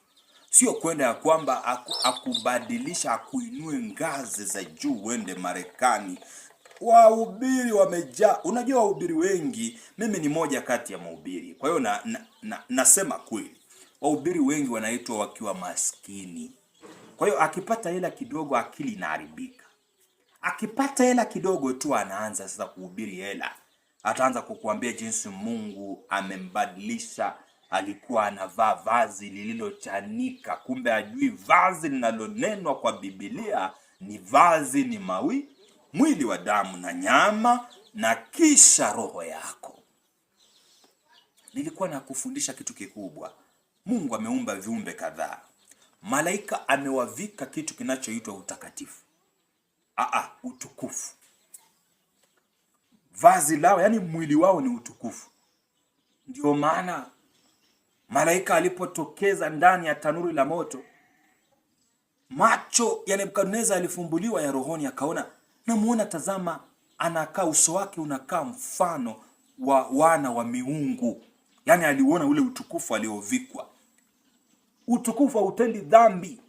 Sio kwenda ya kwamba akubadilisha akuinue ngazi za juu uende Marekani. Wahubiri wamejaa. Unajua wahubiri wengi, mimi ni moja kati ya mahubiri. Kwa hiyo nasema kweli. Wahubiri wengi wanaitwa wakiwa maskini. Kwa hiyo akipata hela kidogo akili inaharibika. Akipata hela kidogo tu anaanza sasa kuhubiri hela. Ataanza kukuambia jinsi Mungu amembadilisha. Alikuwa anavaa vazi lililochanika, kumbe ajui vazi linalonenwa kwa Biblia ni vazi ni mwili wa damu na nyama na kisha roho yako. Nilikuwa nakufundisha kitu kikubwa. Mungu ameumba viumbe kadhaa. Malaika amewavika kitu kinachoitwa utakatifu. Utukufu. Vazi lao, yani mwili wao ni utukufu. Ndio maana malaika alipotokeza ndani ya tanuri la moto, macho ya Nebukadneza alifumbuliwa ya rohoni, akaona, namuona tazama, anakaa, uso wake unakaa mfano wa wana wa miungu. Yani aliuona ule utukufu aliovikwa. Utukufu hautendi dhambi.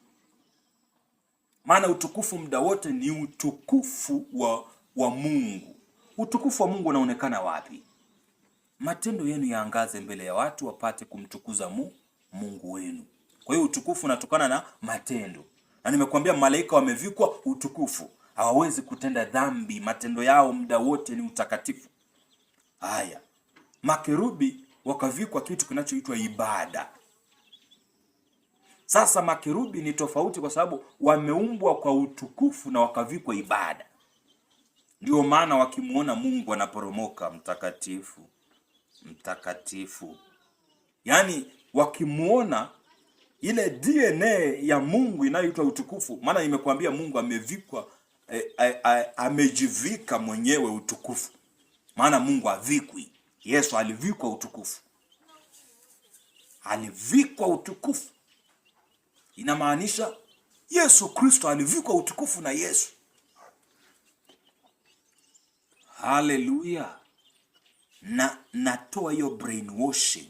Maana utukufu muda wote ni utukufu wa Mungu. Utukufu wa Mungu unaonekana wapi? Matendo yenu yaangaze mbele ya watu wapate kumtukuza Mungu wenu. Kwa hiyo utukufu unatokana na matendo. Na nimekuambia malaika wamevikwa utukufu. Hawawezi kutenda dhambi, matendo yao muda wote ni utakatifu. Haya. Makerubi wakavikwa kitu kinachoitwa ibada. Sasa makerubi ni tofauti kwa sababu wameumbwa kwa utukufu na wakavikwa ibada. Ndio maana wakimuona Mungu wanaporomoka, mtakatifu, mtakatifu. Yani wakimuona ile DNA ya Mungu inayoitwa utukufu. Maana nimekuambia Mungu amevikwa, amejivika mwenyewe utukufu. Maana Mungu havikwi. Yesu alivikwa utukufu. Alivikwa utukufu. Inamaanisha Yesu Kristo alivikwa utukufu na Yesu. Hallelujah. Natoa hiyo brainwashing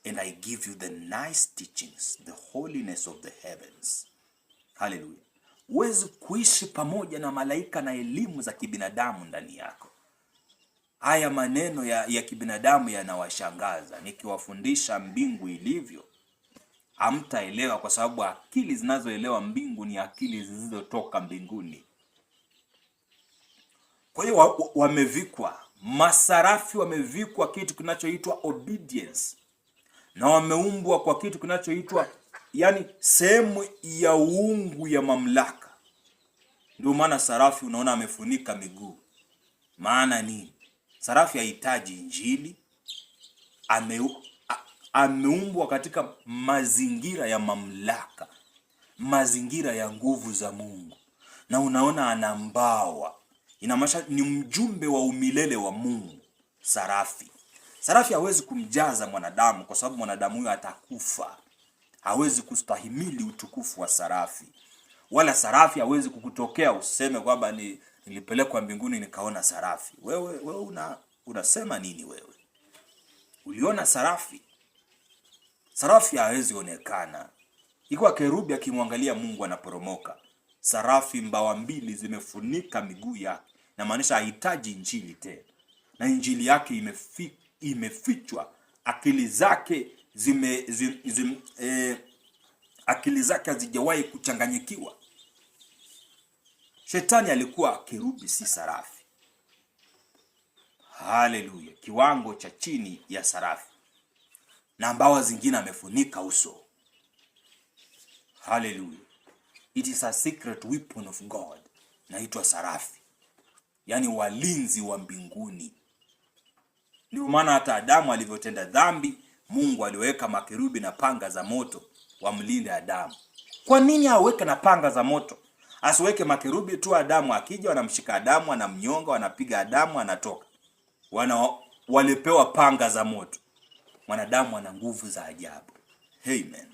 and I give you the nice teachings, the holiness of the heavens. Hallelujah. Huwezi kuishi pamoja na malaika na elimu za kibinadamu ndani yako. Haya maneno ya kibinadamu yanawashangaza. Nikiwafundisha mbingu ilivyo, hamtaelewa kwa sababu akili zinazoelewa mbingu ni akili zilizotoka mbinguni. Kwa hiyo wamevikwa, masarafi wamevikwa kitu kinachoitwa obedience. Na wameumbwa kwa kitu kinachoitwa, yani sehemu ya uungu ya mamlaka. Ndio maana sarafi unaona amefunika miguu. Maana nini? Sarafi hahitaji injili. Ameumbwa katika mazingira ya mamlaka, mazingira ya nguvu za Mungu. Na unaona ana mbawa. Inamaanisha ni mjumbe wa umilele wa Mungu. Sarafi hawezi kumjaza mwanadamu kwa sababu mwanadamu huyo atakufa. Hawezi kustahimili utukufu wa sarafi. Wala sarafi hawezi kukutokea useme kwamba nilipelekwa mbinguni nikaona sarafi. Wewe unasema nini wewe? Uliona sarafi? Sarafi hawezi onekana. Ikiwa kerubi akimwangalia Mungu anaporomoka. Sarafi mbawa mbili zimefunika miguu yake. Na maanisha hahitaji injili tena. Na injili yake imefichwa. Akili zake akili zake hazijawahi kuchanganyikiwa. Shetani alikuwa kerubi, si sarafi. Hallelujah. Kiwango cha chini ya sarafi. Na mbawa zingine amefunika uso. Hallelujah. It is a secret weapon of God. Naitwa sarafi. Yani walinzi wa mbinguni. Ndio maana hata Adamu alivyotenda dhambi, Mungu aliweka makerubi na panga za moto wamlinde Adamu. Kwa nini aweke na panga za moto? Asiweke makerubi tu, Adamu akija wanamshika Adamu, anamnyonga, wanapiga Adamu, anatoka. Walipewa panga za moto. Mwanadamu ana nguvu za ajabu. Amen.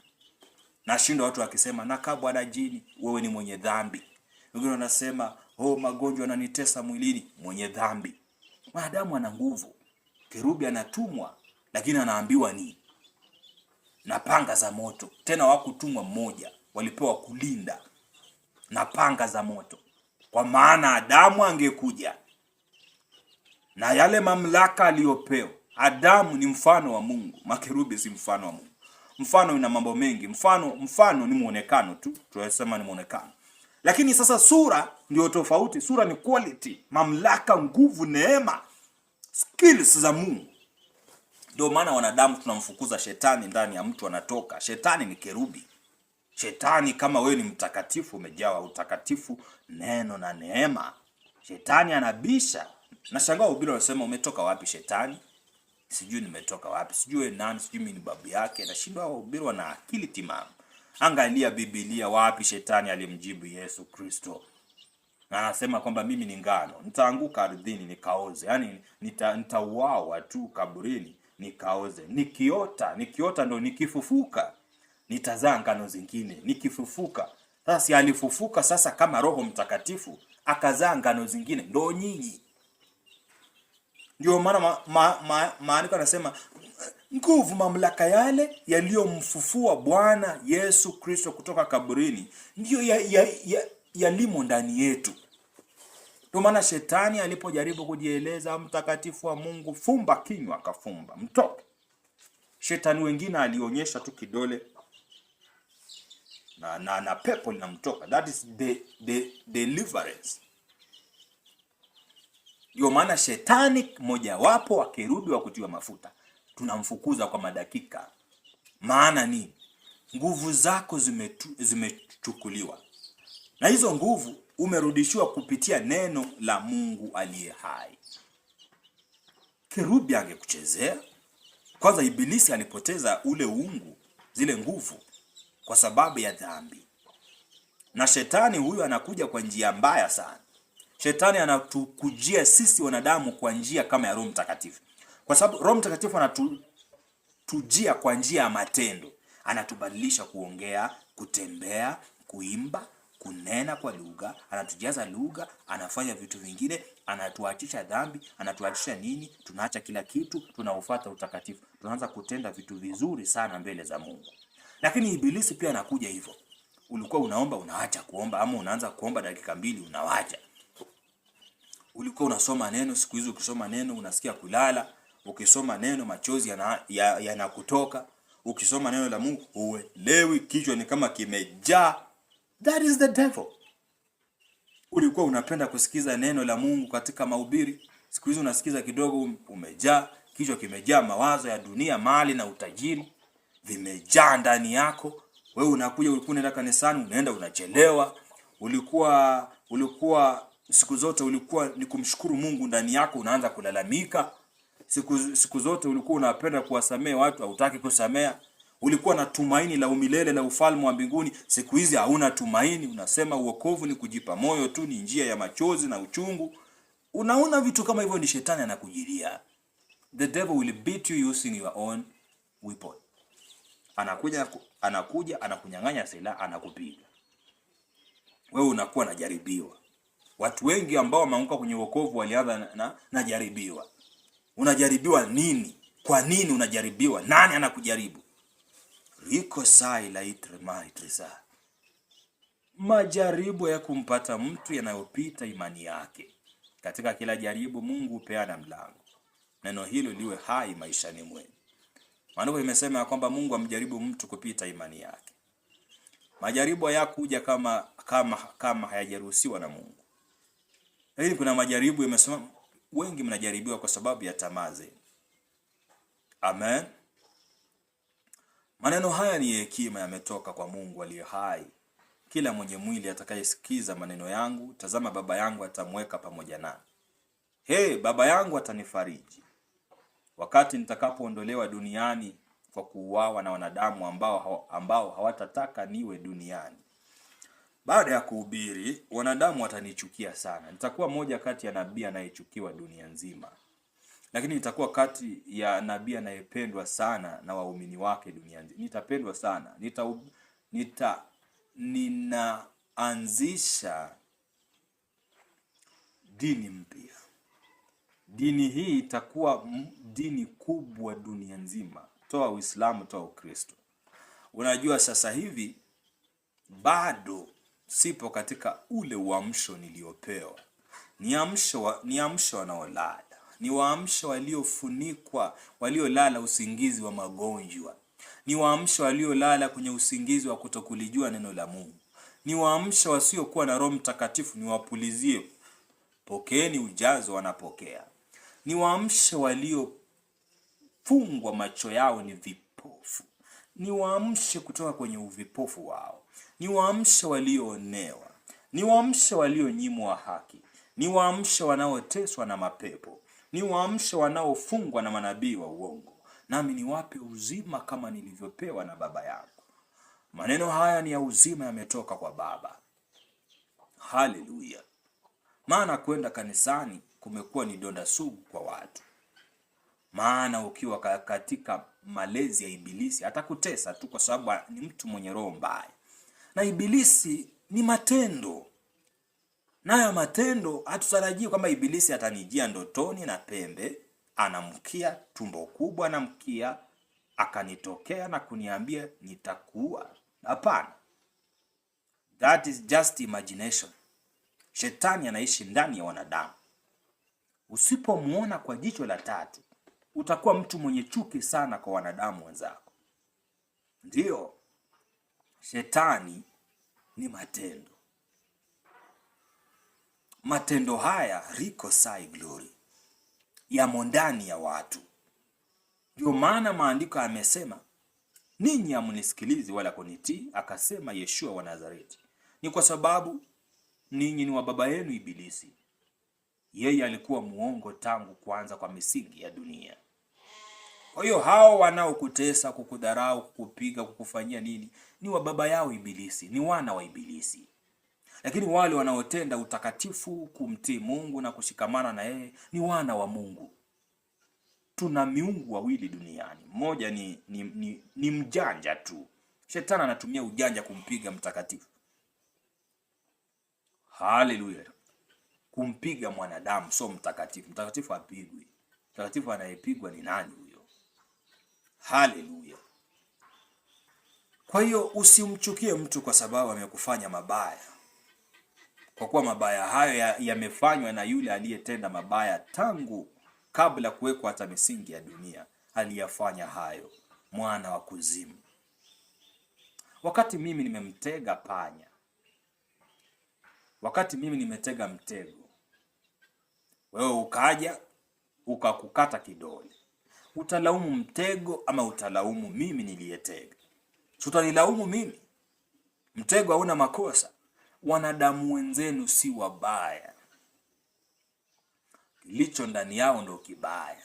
Nashinda watu wakisema nakaa bwana jini, wewe ni mwenye dhambi. Wengine wanasema magonjwa yananitesa mwilini, mwenye dhambi. Mwanadamu ana nguvu. Kerubi anatumwa, lakini anaambiwa ni na panga za moto. Tena wakutumwa mmoja, walipewa kulinda na panga za moto. Kwa maana Adamu angekuja na yale mamlaka aliyopewa. Adamu ni mfano wa Mungu, makerubi si mfano wa Mungu. Mfano ina mambo mengi. Mfano ni muonekano tu, tunasema ni muonekano. Lakini sasa sura ndio tofauti. Sura ni quality, mamlaka, nguvu, neema, skills za Mungu. Ndio maana wanadamu tunamfukuza shetani ndani ya mtu, anatoka. Shetani ni kerubi. Shetani kama wewe ni mtakatifu, umejawa utakatifu, neno na neema, shetani anabisha. Nashangaa ubiri wanasema umetoka wapi shetani? Sijui nimetoka wapi, sijui nani, sijui mimi ni babu yake. Nashindwa ubiri wana akili timamu. Angalia Biblia, wapi shetani alimjibu Yesu Kristo? Na anasema kwamba mimi ni ngano, nitaanguka ardhini nikaoze. Yaani nitauawa tu kaburini nikaoze. Nikiota ndo nikifufuka nitazaa ngano zingine nikifufuka. Sasa si alifufuka sasa kama Roho Mtakatifu akazaa ngano zingine, ndo nyinyi. Ndio maana maandiko yanasema nguvu, mamlaka yale yaliyomfufua Bwana Yesu Kristo kutoka kaburini ndio yalimo ndani yetu. Ndio maana shetani alipojaribu kujieleza mtakatifu wa Mungu, fumba kinywa, akafumba mtoke. Shetani wengine alionyesha tu kidole na pepo linamtoka. That is the deliverance. Ndio maana shetani mmoja wapo akirudi wa kutiwa mafuta, tunamfukuza kwa madakika. Maana ni nguvu zako zimechukuliwa, na hizo nguvu umerudishiwa kupitia neno la Mungu aliye hai. Kerubi angekuchezea. Kwanza Ibilisi alipoteza ule uungu, zile nguvu, kwa sababu ya dhambi. Na shetani huyu anakuja kwa njia mbaya sana. Shetani anatukujia sisi wanadamu kwa njia kama ya Roho Mtakatifu. Kwa sababu Roho Mtakatifu anatujia kwa njia ya matendo. Anatubadilisha kuongea, kutembea, kuimba, kunena kwa lugha, anatujaza lugha, anafanya vitu vingine, anatuachisha dhambi, anatuachisha nini? Tunaacha kila kitu, tunaufuata utakatifu. Tunaanza kutenda vitu vizuri sana mbele za Mungu. Lakini Ibilisi pia anakuja hivyo. Ulikuwa unaomba unaacha kuomba, ama unaanza kuomba dakika 2 unawacha. Ulikuwa unasoma neno, siku hizi ukisoma neno unasikia kulala. Ukisoma neno machozi yanakutoka. Ukisoma neno la Mungu uelewi, kichwa ni kama kimejaa. That is the devil. Ulikuwa unapenda kusikiza neno la Mungu katika mahubiri, siku hizi unasikiza kidogo, umejaa, kichwa kimejaa mawazo ya dunia, mali na utajiri vimejaa ndani yako. Wewe ulikuwa unaenda kanisani, unaenda unachelewa. Ulikuwa siku zote ulikuwa ni kumshukuru Mungu ndani yako, unaanza kulalamika. Siku zote ulikuwa unapenda kuwasamea watu, hautaki kusamea. Ulikuwa na tumaini la umilele la ufalme wa mbinguni, siku hizi hauna tumaini. Unasema uokovu ni kujipa moyo tu, ni njia ya machozi na uchungu. Unaona vitu kama hivyo, ni shetani anakujilia. The devil will beat you using your own weapon. Anakuja anakunyang'anya silaha, anakupiga. Wewe unakuwa unajaribiwa. Watu wengi ambao wameanguka kwenye wokovu walianza na jaribiwa. Unajaribiwa nini? Kwa nini unajaribiwa? Nani anakujaribu? Riko sai la itresa. Majaribu ya kumpata mtu yanayopita imani yake. Katika kila jaribu Mungu hupeana mlango. Neno hilo liwe hai maishani mwenu. Maandiko imesema kwamba Mungu amjaribu mtu kupita imani yake. Majaribu hayakuja kama hayajaruhusiwa na Mungu. Lakini kuna majaribu imesema wengi mnajaribiwa kwa sababu ya tamaa zenu. Amen. Maneno haya ni hekima, yametoka kwa Mungu aliye hai. Kila mwenye mwili atakayesikiza maneno yangu, tazama Baba yangu atamweka pamoja nami. Baba yangu atanifariji wakati nitakapoondolewa duniani kwa kuuawa na wanadamu ambao hawatataka niwe duniani. Baada ya kuhubiri, wanadamu watanichukia sana. Nitakuwa moja kati ya nabii anayechukiwa dunia nzima. Lakini nitakuwa kati ya nabii anayependwa sana na waumini wake dunia nzima. Nitapendwa sana. Ninaanzisha dini mpya. Dini hii itakuwa dini kubwa dunia nzima. Toa Uislamu, toa Ukristo. Unajua sasa hivi bado sipo katika ule uamsho niliopewa. Ni amsho wanaolala. Ni waamsho waliofunikwa, waliolala usingizi wa magonjwa. Ni waamsho waliolala kwenye usingizi wa kutokulijua neno la Mungu. Ni waamsho wasiokuwa na Roho Mtakatifu niwapulizie. Pokeeni ujazo, wanapokea. Ni waamsho waliofungwa macho yao ni vipofu. Ni waamsho kutoka kwenye uvipofu wao. Ni waamsho walioonewa. Ni waamsho walionyimwa haki. Ni waamsho wanaoteswa na mapepo. Ni waamsho wanaofungwa na manabii wa uongo. Nami niwape uzima kama nilivyopewa na Baba yangu. Maneno haya ni ya uzima, yametoka kwa Baba. Haleluya. Maana kwenda kanisani kumekuwa ni donda sugu kwa watu. Maana ukiwa katika malezi ya ibilisi atakutesa tu kwa sababu ni mtu mwenye roho mbaya. Na ibilisi ni matendo. Nayo matendo hatutarajii kwamba ibilisi atanijia ndotoni na pembe, anamkia tumbo kubwa na mkia, akanitokea na kuniambia nitakuua. Hapana. That is just imagination. Shetani anaishi ndani ya wanadamu. Usipomuona kwa jicho la tatu, utakuwa mtu mwenye chuki sana kwa wanadamu wenzako. Ndiyo, shetani ni matendo. Matendo haya riko sai glory, yamo ndani ya watu. Ndio maana maandiko yamesema, ninyi hamnisikilizi wala kunitii, akasema Yeshua wa Nazareti. Ni kwa sababu ninyi ni wa baba yenu ibilisi. Yeye alikuwa muongo tangu kuanza kwa misingi ya dunia. Kwa hiyo hao wanaokutesa, kukudharau, kukupiga, kukufanyia nini, ni wa baba yao ibilisi, ni wana wa ibilisi. Lakini wale wanaotenda utakatifu, kumtii Mungu na kushikamana na yeye, ni wana wa Mungu. Tuna miungu wawili duniani. Mmoja ni mjanja tu. Shetani anatumia ujanja kumpiga mtakatifu. Haleluya. Kumpiga mwanadamu, so mtakatifu. Mtakatifu hapigwi. Mtakatifu anayepigwa ni nani huyo? Haleluya. Kwa hiyo usimchukie mtu kwa sababu amekufanya mabaya. Kwa kuwa mabaya hayo yamefanywa na yule aliyetenda mabaya tangu kabla kuwekwa hata misingi ya dunia. Aliyafanya hayo, mwana wa kuzimu. Wakati mimi nimemtega panya, wakati mimi nimetega mtego, wewe ukaja ukakukata kidole, utalaumu mtego ama utalaumu mimi niliyetega? Utanilaumu mimi. Mtego hauna makosa. Wanadamu wenzenu si wabaya, kilicho ndani yao ndo kibaya.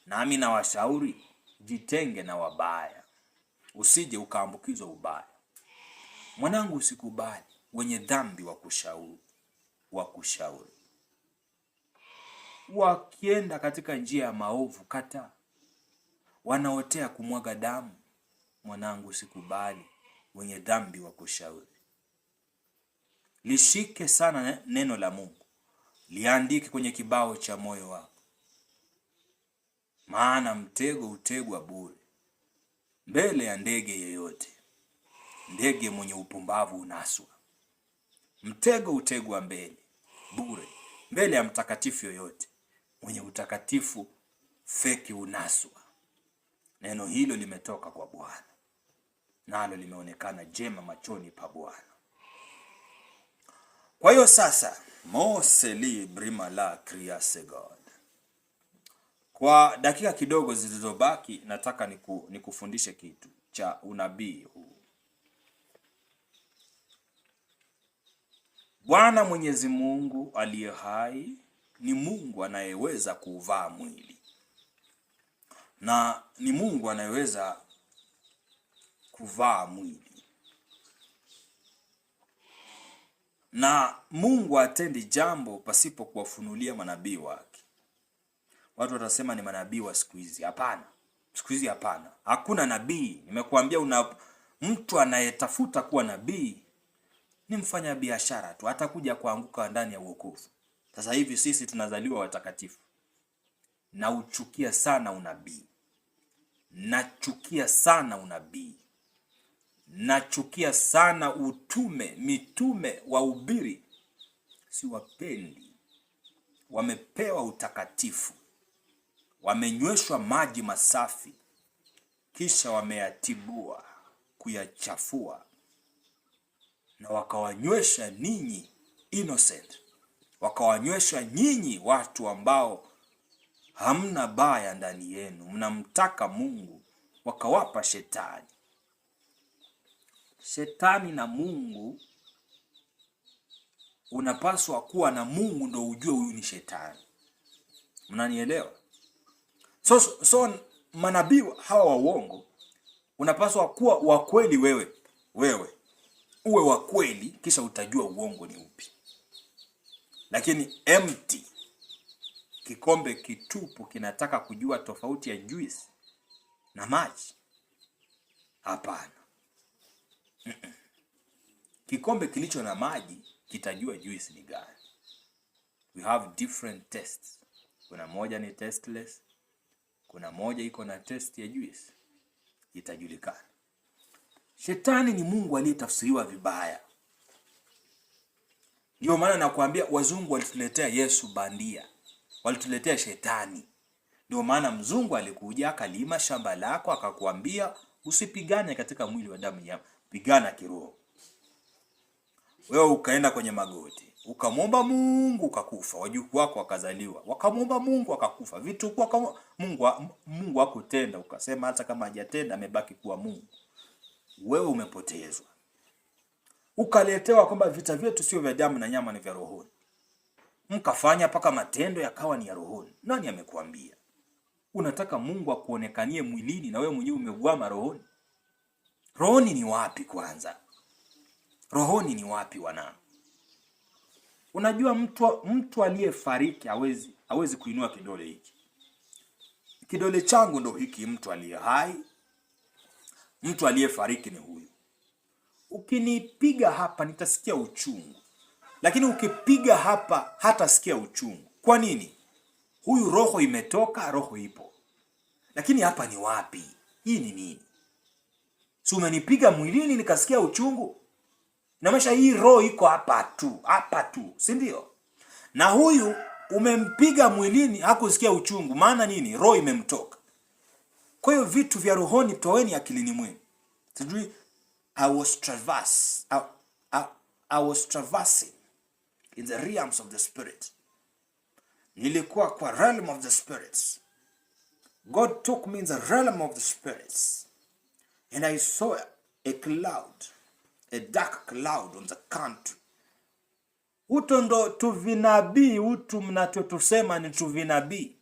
Nami nawashauri, jitenge na wabaya, usije ukaambukizwa ubaya. Mwanangu, usikubali wenye dhambi wakushauri. Wakienda katika njia ya maovu, kata. Wanaotea kumwaga damu, mwanangu, usikubali wenye dhambi wakushauri. Lishike sana neno la Mungu, liandike kwenye kibao cha moyo wako. Maana mtego utegwa bure mbele ya ndege yeyote. Ndege mwenye upumbavu unaswa. Mtego utegwa bure mbele ya mtakatifu yoyote. Mwenye utakatifu feki unaswa. Neno hilo limetoka kwa Bwana, nalo limeonekana jema machoni pa Bwana. Kwa hiyo sasa, Moseli brima la kriase God. Kwa dakika kidogo zilizobaki, nataka nikufundishe kitu cha unabii huu. Bwana Mwenyezi Mungu aliye hai ni Mungu anayeweza kuvaa mwili. Na ni Mungu anayeweza kuvaa mwili. Na Mungu atendi jambo pasipo kuwafunulia manabii wake. Watu watasema ni manabii wa siku hizi. Hapana. Siku hizi hapana. Hakuna nabii. Nimekuambia mtu anayetafuta kuwa nabii ni mfanya biashara tu, atakuja kuanguka ndani ya wokovu. Sasa hivi sisi tunazaliwa watakatifu. Na uchukia sana unabii. Nachukia sana unabii. Nachukia sana mitume wahubiri. Siwapendi. Wamepewa utakatifu. Wamenyweshwa maji masafi. Kisha wameyatibua, kuyachafua. Na wakawanywesha ninyi innocent. Wakawanywesha nyinyi watu ambao hamna baya ndani yenu, mnamtaka Mungu, wakawapa shetani. Shetani na Mungu, unapaswa kuwa na Mungu ndo ujue huyu ni shetani. Mnanielewa? So manabii hawa wa uongo, unapaswa kuwa wa kweli wewe. Uwe wa kweli, kisha utajua uongo ni upi. Lakini empty, kikombe kitupu kinataka kujua tofauti ya juice na maji? Hapana. Kikombe kilicho na maji kitajua juice ni gani. We have different tests. Kuna moja ni tasteless, kuna moja iko na test ya juice. Itajulikana. Shetani ni mungu aliyetafsiriwa vibaya. Ndio maana nakwambia wazungu walituletea Yesu bandia. Walituletea shetani. Ndio maana mzungu alikuja akalima shamba lako akakwambia usipigane katika mwili wa damu ya pigana kiroho. Wewe ukaenda kwenye magoti, ukamwomba Mungu ukakufa, wajukuu wako wakazaliwa, wakamwomba Mungu akakufa. Vitu kwa Mungu hakutenda, ukasema hata kama hajatenda amebaki kuwa Mungu. Wewe umepotezwa. Ukaletewa kwamba vita vyetu sio vya damu na nyama, ni vya rohoni. Mkafanya paka matendo yakawa ni ya rohoni. Nani amekuambia? Unataka Mungu akuonekanie mwilini na wewe mwenyewe umegwama rohoni? Rohoni ni wapi kwanza? Rohoni ni wapi wana? Unajua mtu aliyefariki hawezi kuinua kidole hiki. Kidole changu ndo hiki. Mtu aliye hai, mtu aliyefariki ni huyu. Ukinipiga hapa nitasikia uchungu, lakini ukipiga hapa hatasikia uchungu. Kwa nini? Huyu roho imetoka, roho ipo. Lakini hapa ni wapi? Hii ni nini? Si umenipiga mwilini nikasikia uchungu? Na maisha hii roho iko hapa tu, si ndio? Na huyu umempiga mwilini hakusikia uchungu. Maana nini? Roho imemtoka. Kwa hiyo vitu vya rohoni toeni akilini mwenu. Sijui I was traversing in the realms of the spirit. Nilikuwa kwa realm of the spirits. God took me in the realm of the spirits. And I saw a cloud, a dark cloud on the country. Uto ndo tuvinabii, utu mnatotusema ni tuvinabii.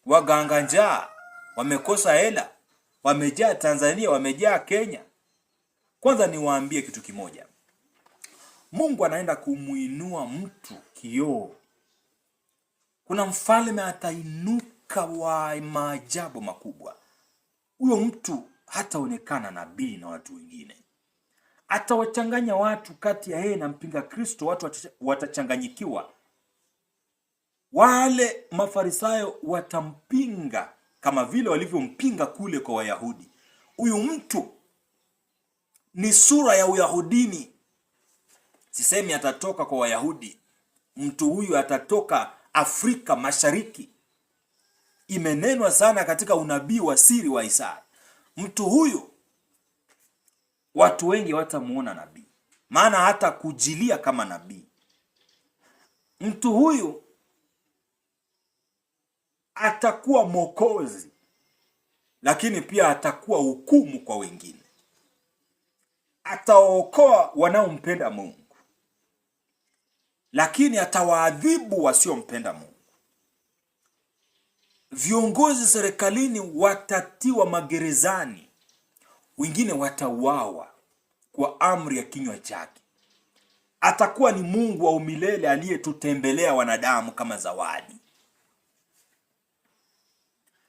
Waganga njaa, wamekosa hela, wamejaa Tanzania, wamejaa Kenya. Kwanza niwaambie kitu kimoja. Mungu anaenda kumuinua mtu kioo. Kuna mfalme atainuka wa maajabu makubwa. Huyo mtu hataonekana nabii na watu wengine. Atawachanganya watu kati ya yeye na mpinga Kristo. Watu watachanganyikiwa. Wale Mafarisayo watampinga kama vile walivyompinga kule kwa Wayahudi. Huyu mtu ni sura ya Uyahudini. Sisemi atatoka kwa Wayahudi. Mtu huyu atatoka Afrika Mashariki. Imenenwa sana katika unabii wa siri wa Isaya. Mtu huyu watu wengi watamuona nabii, maana hata kujilia kama nabii. Mtu huyu atakuwa mwokozi, lakini pia atakuwa hukumu kwa wengine. Atawaokoa wanaompenda Mungu, lakini atawaadhibu wasiompenda Mungu. Viongozi serikalini watatiwa magerezani, wengine watauawa kwa amri ya kinywa chake. Atakuwa ni Mungu wa umilele aliyetutembelea wanadamu kama zawadi.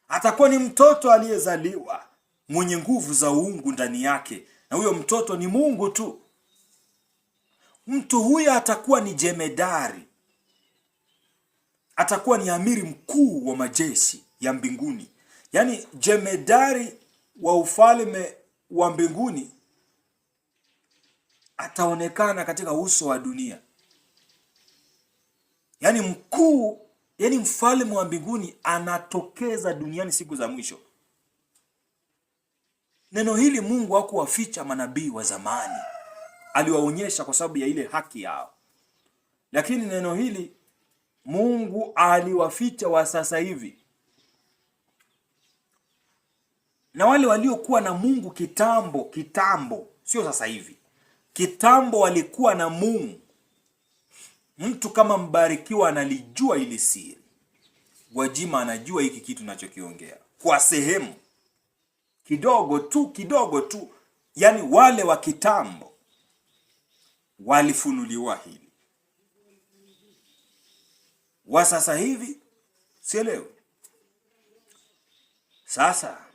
Atakuwa ni mtoto aliyezaliwa mwenye nguvu za uungu ndani yake, na huyo mtoto ni Mungu tu. Mtu huyo atakuwa ni jemedari, atakuwa ni amiri mkuu wa majeshi ya mbinguni. Yaani jemedari wa ufalme wa mbinguni ataonekana katika uso wa dunia. Yaani mkuu, yaani mfalme wa mbinguni anatokeza duniani siku za mwisho. Neno hili Mungu hakuwaficha manabii wa zamani, aliwaonyesha kwa sababu ya ile haki yao. Lakini neno hili Mungu aliwaficha wa sasa hivi. Na wale waliokuwa na Mungu kitambo, sio sasa hivi. Kitambo walikuwa na Mungu. Mtu kama Mbarikiwa analijua ili siri. Gwajima anajua hiki kitu ninachokiongea kwa sehemu kidogo tu. Yaani wale wa kitambo walifunuliwa hili. Wa sasa hivi sielewi. Sasa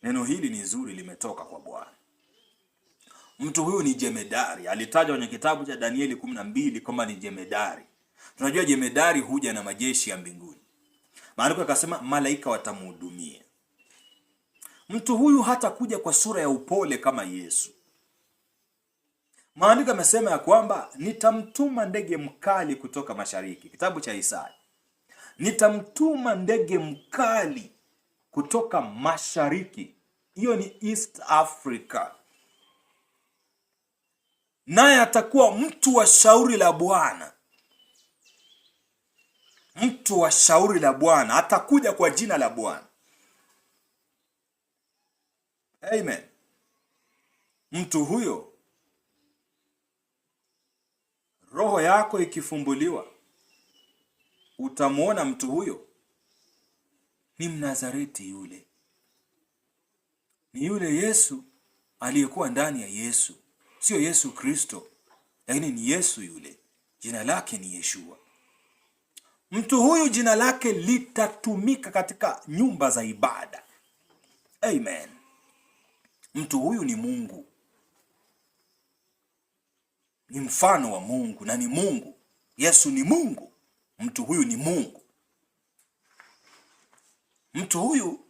neno hili ni zuri, limetoka kwa Bwana. Mtu huyu ni jemedari, alitajwa kwenye kitabu cha Danieli 12 kama ni jemedari. Tunajua jemedari huja na majeshi ya mbinguni. Maandiko yakasema malaika watamhudumia. Mtu huyu hata kuja kwa sura ya upole kama Yesu. Maandiko yamesema ya kwamba nitamtuma ndege mkali kutoka mashariki. Kitabu cha Isaya. Nitamtuma ndege mkali kutoka mashariki. Hiyo ni East Africa. Naye atakuwa mtu wa shauri la Bwana. Mtu wa shauri la Bwana. Atakuja kwa jina la Bwana. Amen. Mtu huyo, roho yako ikifumbuliwa, utamwona mtu huyo ni Mnazareti yule. Ni yule Yesu aliyekuwa ndani ya Yesu. Sio Yesu Kristo, lakini ni Yesu yule. Jina lake ni Yeshua. Mtu huyu jina lake litatumika katika nyumba za ibada. Amen. Mtu huyu ni Mungu. Ni mfano wa Mungu na ni Mungu. Yesu ni Mungu. Mtu huyu ni Mungu. Mtu huyu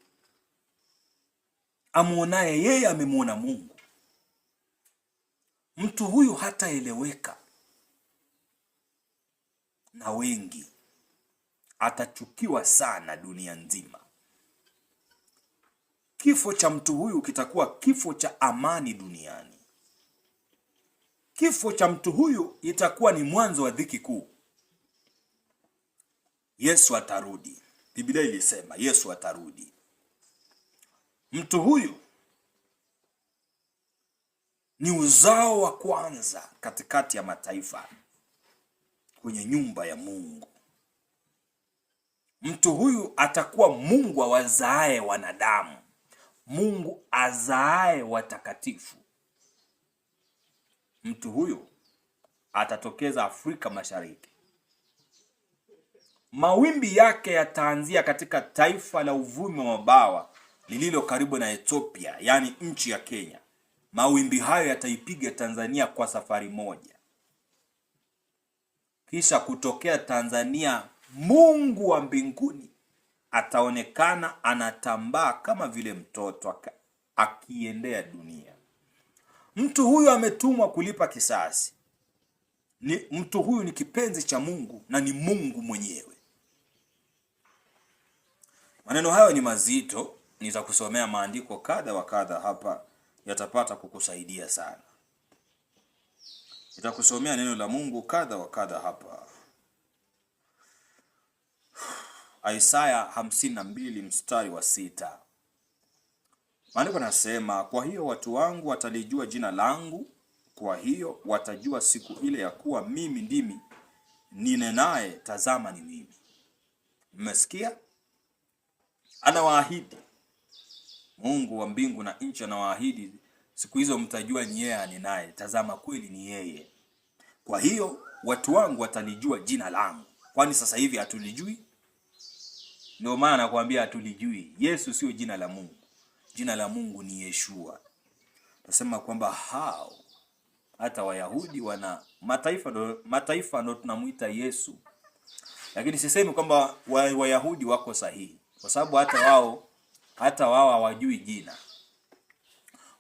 amuonaye yeye amemuona Mungu. Mtu huyu hataeleweka na wengi. Atachukiwa sana dunia nzima. Kifo cha mtu huyu kitakuwa kifo cha amani duniani. Kifo cha mtu huyu itakuwa ni mwanzo wa dhiki kuu. Yesu atarudi. Biblia ilisema Yesu atarudi. Mtu huyu ni uzao wa kwanza katikati ya mataifa kwenye nyumba ya Mungu. Mtu huyu atakuwa Mungu awazaaye wanadamu. Mungu azaaye watakatifu. Mtu huyu atatokeza Afrika Mashariki. Mawimbi yake yataanzia katika taifa la uvumi wa mabawa lililo karibu na Ethiopia, yani nchi ya Kenya. Mawimbi hayo yataipiga Tanzania kwa safari moja. Kisha kutokea Tanzania, Mungu wa mbinguni ataonekana anatambaa kama vile mtoto akiendea dunia. Mtu huyu ametumwa kulipa kisasi. Mtu huyu ni kipenzi cha Mungu na ni Mungu mwenyewe. Maneno hayo ni mazito. Nitakusomea maandiko kadha wa kadha hapa, yatapata kukusaidia sana. Nitakusomea neno la Mungu kadha wa kadha hapa. Isaya 52 mstari wa 6. Maandiko nasema, kwa hiyo watu wangu watalijua jina langu, kwa hiyo watajua siku ile ya kuwa mimi ndimi ninenaye, tazama ni mimi. Mmesikia? Anawaahidi. Mungu wa mbingu na nchi anawaahidi, siku hizo mtajua ni yeye anenaye, tazama kweli ni yeye. Kwa hiyo watu wangu watalijua jina langu. Kwani sasa hivi hatulijui? Ndio maana nakwambia hatulijui. Yesu sio jina la Mungu. Jina la Mungu ni Yeshua. Nasema kwamba hata Wayahudi wana mataifa ndo tunamuita Yesu. Lakini sisemi kwamba Wayahudi wako sahihi, kwa sababu hata wao hawajui jina.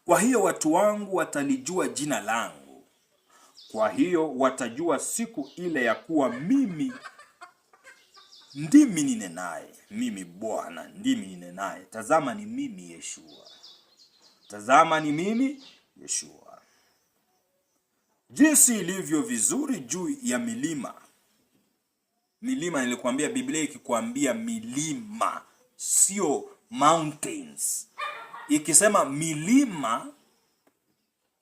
Kwa hiyo watu wangu watalijua jina langu. Kwa hiyo watajua siku ile ya kuwa mimi ndimi ninenaye. Mimi Bwana ndimi ninenaye. Tazama ni mimi Yeshua. Tazama ni mimi Yeshua. Jinsi ilivyo vizuri juu ya milima. Milima, nilikwambia Biblia ikikwambia milima, sio mountains. Ikisema milima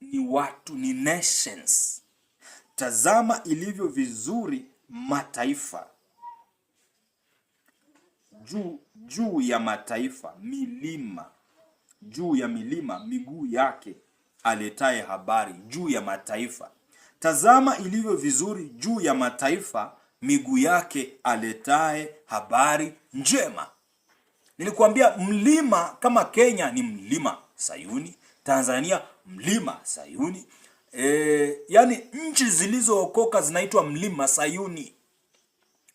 ni watu, ni nations. Tazama ilivyo vizuri mataifa. Juu ya mataifa, milima. Juu ya milima miguu yake aletaye habari. Juu ya mataifa. Tazama ilivyo vizuri juu ya mataifa, miguu yake aletaye habari njema. Nilikuambia mlima kama Kenya ni mlima Sayuni, Tanzania mlima Sayuni. Yani nchi zilizookoka zinaitwa mlima Sayuni.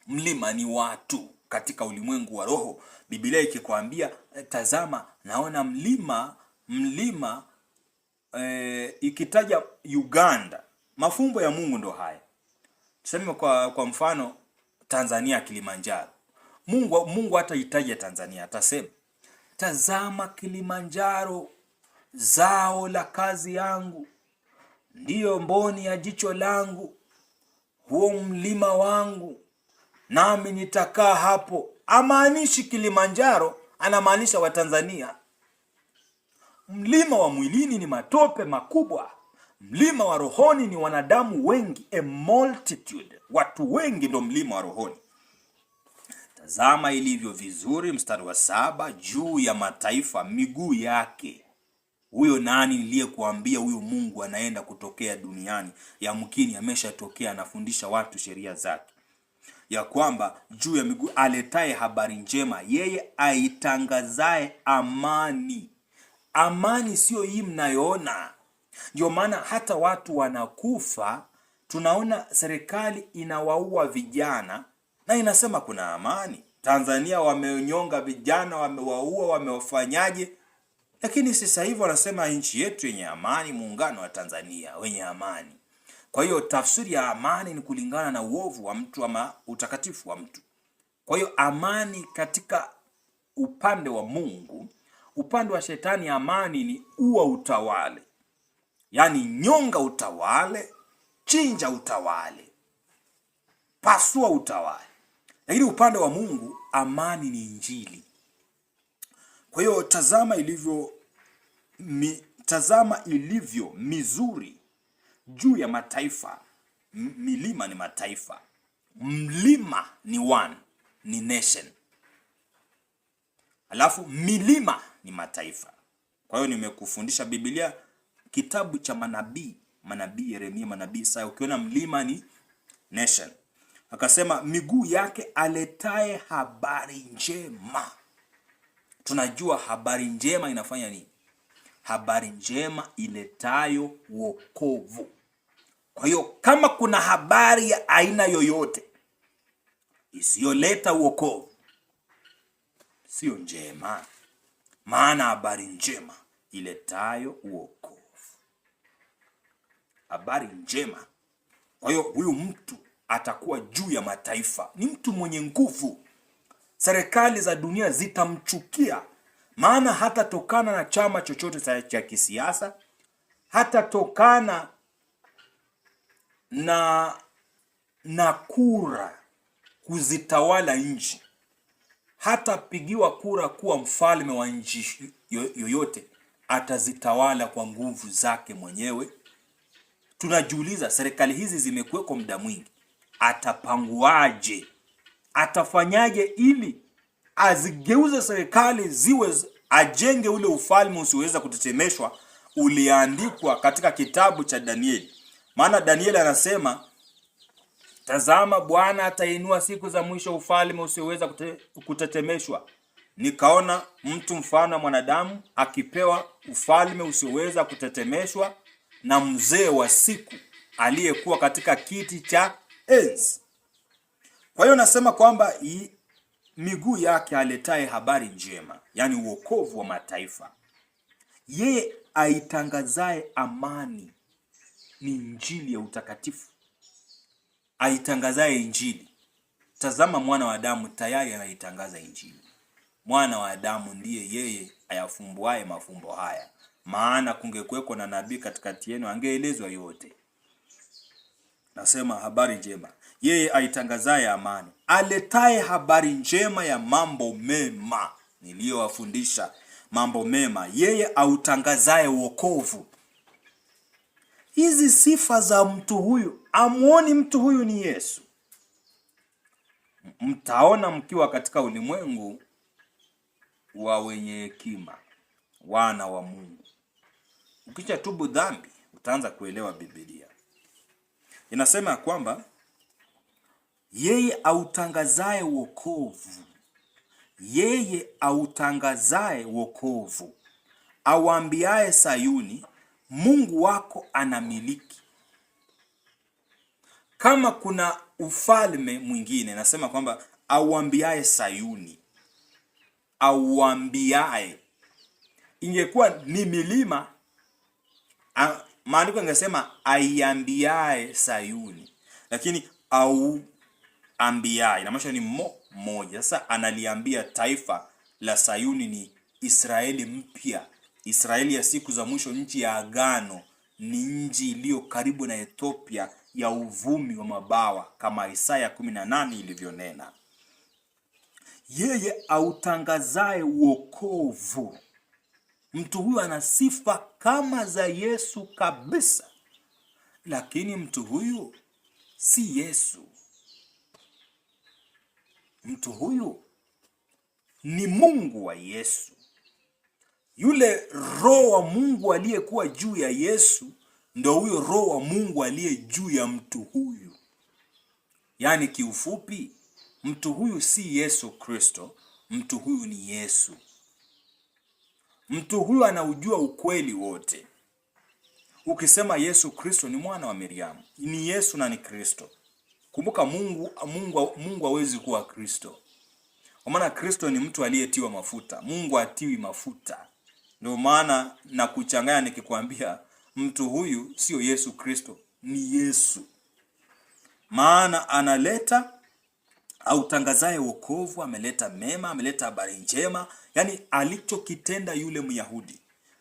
Mlima ni watu katika ulimwengu wa roho. Biblia ikikwambia tazama naona mlima ikitaja Uganda, mafumbo ya Mungu ndo haya. Tuseme kwa mfano Tanzania, Kilimanjaro. Mungu hataitaja Tanzania, atasema tazama Kilimanjaro, zao la kazi yangu, ndiyo mboni ya jicho langu, huo mlima wangu, nami nitakaa hapo. Amaanishi Kilimanjaro, anamaanisha wa Tanzania. Mlima wa mwilini ni matope makubwa. Mlima wa rohoni ni wanadamu wengi, a multitude. Watu wengi ndo mlima wa rohoni. Tazama ilivyo vizuri, mstari wa 7, juu ya mataifa miguu yake. Huyo nani niliyekuambia huyo Mungu anaenda kutokea duniani? Yamkini ameshatokea, anafundisha watu sheria zake. Ya kwamba juu ya miguu aletaye habari njema, yeye aitangazaye amani. Amani sio hii mnayoona. Ndio maana hata watu wanakufa, tunaona serikali inawaua vijana na inasema kuna amani. Tanzania wamenyonga vijana, wamewaua, wamewafanyaje? Lakini sasa hivi wanasema nchi yetu yenye amani, muungano wa Tanzania wenye amani. Kwa hiyo tafsiri ya amani ni kulingana na uovu wa mtu ama utakatifu wa mtu. Kwa hiyo amani katika upande wa Mungu. Upande wa shetani amani ni ua utawale. Yaani nyonga utawale, chinja utawale, pasua utawale. Lakini upande wa Mungu amani ni Injili. Kwa hiyo tazama ilivyo mizuri juu ya mataifa. Milima ni mataifa. Mlima ni one, ni nation. Alafu milima ni mataifa. Kwa hiyo nimekufundisha Biblia, kitabu cha manabii Yeremia, manabii Isaya. Ukiona mlima ni nation. Akasema miguu yake aletaye habari njema. Tunajua habari njema inafanya nini? Habari njema iletayo wokovu. Kwa hiyo kama kuna habari ya aina yoyote isiyoleta wokovu, sio njema. Maana habari njema iletayo wokovu. Habari njema. Kwa hiyo huyu mtu atakuwa juu ya mataifa. Ni mtu mwenye nguvu. Serikali za dunia zitamchukia. Maana hatatokana na chama chochote cha kisiasa. Hatatokana na kura kuzitawala nchi. Hatapigiwa kura kuwa mfalme wa nchi yoyote. Atazitawala kwa nguvu zake mwenyewe. Tunajiuliza, serikali hizi zimekuweko muda mwingi. Atapanguaje? Atafanyaje ili azigeuze serikali ziwe, ajenge ule ufalme usiweza kutetemeshwa, uliandikwa katika kitabu cha Danieli. Maana Danieli anasema Tazama, Bwana atainua siku za mwisho ufalme usioweza kutetemeshwa. Nikaona mtu mfano wa mwanadamu akipewa ufalme usioweza kutetemeshwa na mzee wa siku aliyekuwa katika kiti cha enzi. Kwa hiyo nasema kwamba miguu yake aletaye habari njema, yani uokovu wa mataifa. Yeye aitangazaye amani, ni injili ya utakatifu. Aitangazaye injili. Tazama, mwana wa Adamu tayari anaitangaza injili. Mwana wa Adamu ndiye yeye ayafumbuaye mafumbo haya. Maana kungekuweko na nabii katikati yenu, angeelezwa yote. Nasema habari njema. Yeye aitangazaye amani, aletaye habari njema ya mambo mema niliyowafundisha, mambo mema. Yeye autangazaye wokovu. Hizi sifa za mtu huyu, amuoni mtu huyu ni Yesu. Mtaona mkiwa katika ulimwengu wa wenye hekima, wana wa Mungu. Ukicha tubu dhambi, utaanza kuelewa Biblia. Inasema kwamba yeye autangazaye wokovu, yeye autangazaye wokovu, awaambiaye Sayuni, Mungu wako anamiliki. Kama kuna ufalme mwingine, nasema kwamba auambiaye Sayuni, auambiaye. Ingekuwa ni milima, maandiko yangesema aiambiaye Sayuni, lakini auambiaye inamaanisha ni moja. Sasa analiambia taifa la Sayuni ni Israeli mpya, Israeli ya siku za mwisho, nchi ya agano, ni nchi iliyo karibu na Ethiopia ya uvumi wa mabawa, kama Isaya 18 ilivyonena. Yeye autangazaye wokovu. Mtu huyu ana sifa kama za Yesu kabisa, lakini mtu huyu si Yesu. Mtu huyu ni Mungu wa Yesu. Yule Roho wa Mungu aliyekuwa juu ya Yesu ndio huyo Roho wa Mungu aliye juu ya mtu huyu. Yaani kiufupi, mtu huyu si Yesu Kristo, mtu huyu ni Yesu. Mtu huyu anaujua ukweli wote. Ukisema Yesu Kristo ni mwana wa Miriamu, ni Yesu na ni Kristo. Kumbuka Mungu hawezi kuwa Kristo. Kwa maana Kristo ni mtu aliyetiwa mafuta. Mungu hatiwi mafuta. Ndio maana na kuchanganya nikikwambia mtu huyu sio Yesu Kristo, ni Yesu. Maana analeta autangazaye wokovu, ameleta mema, ameleta habari njema. Yani alichokitenda yule Myahudi,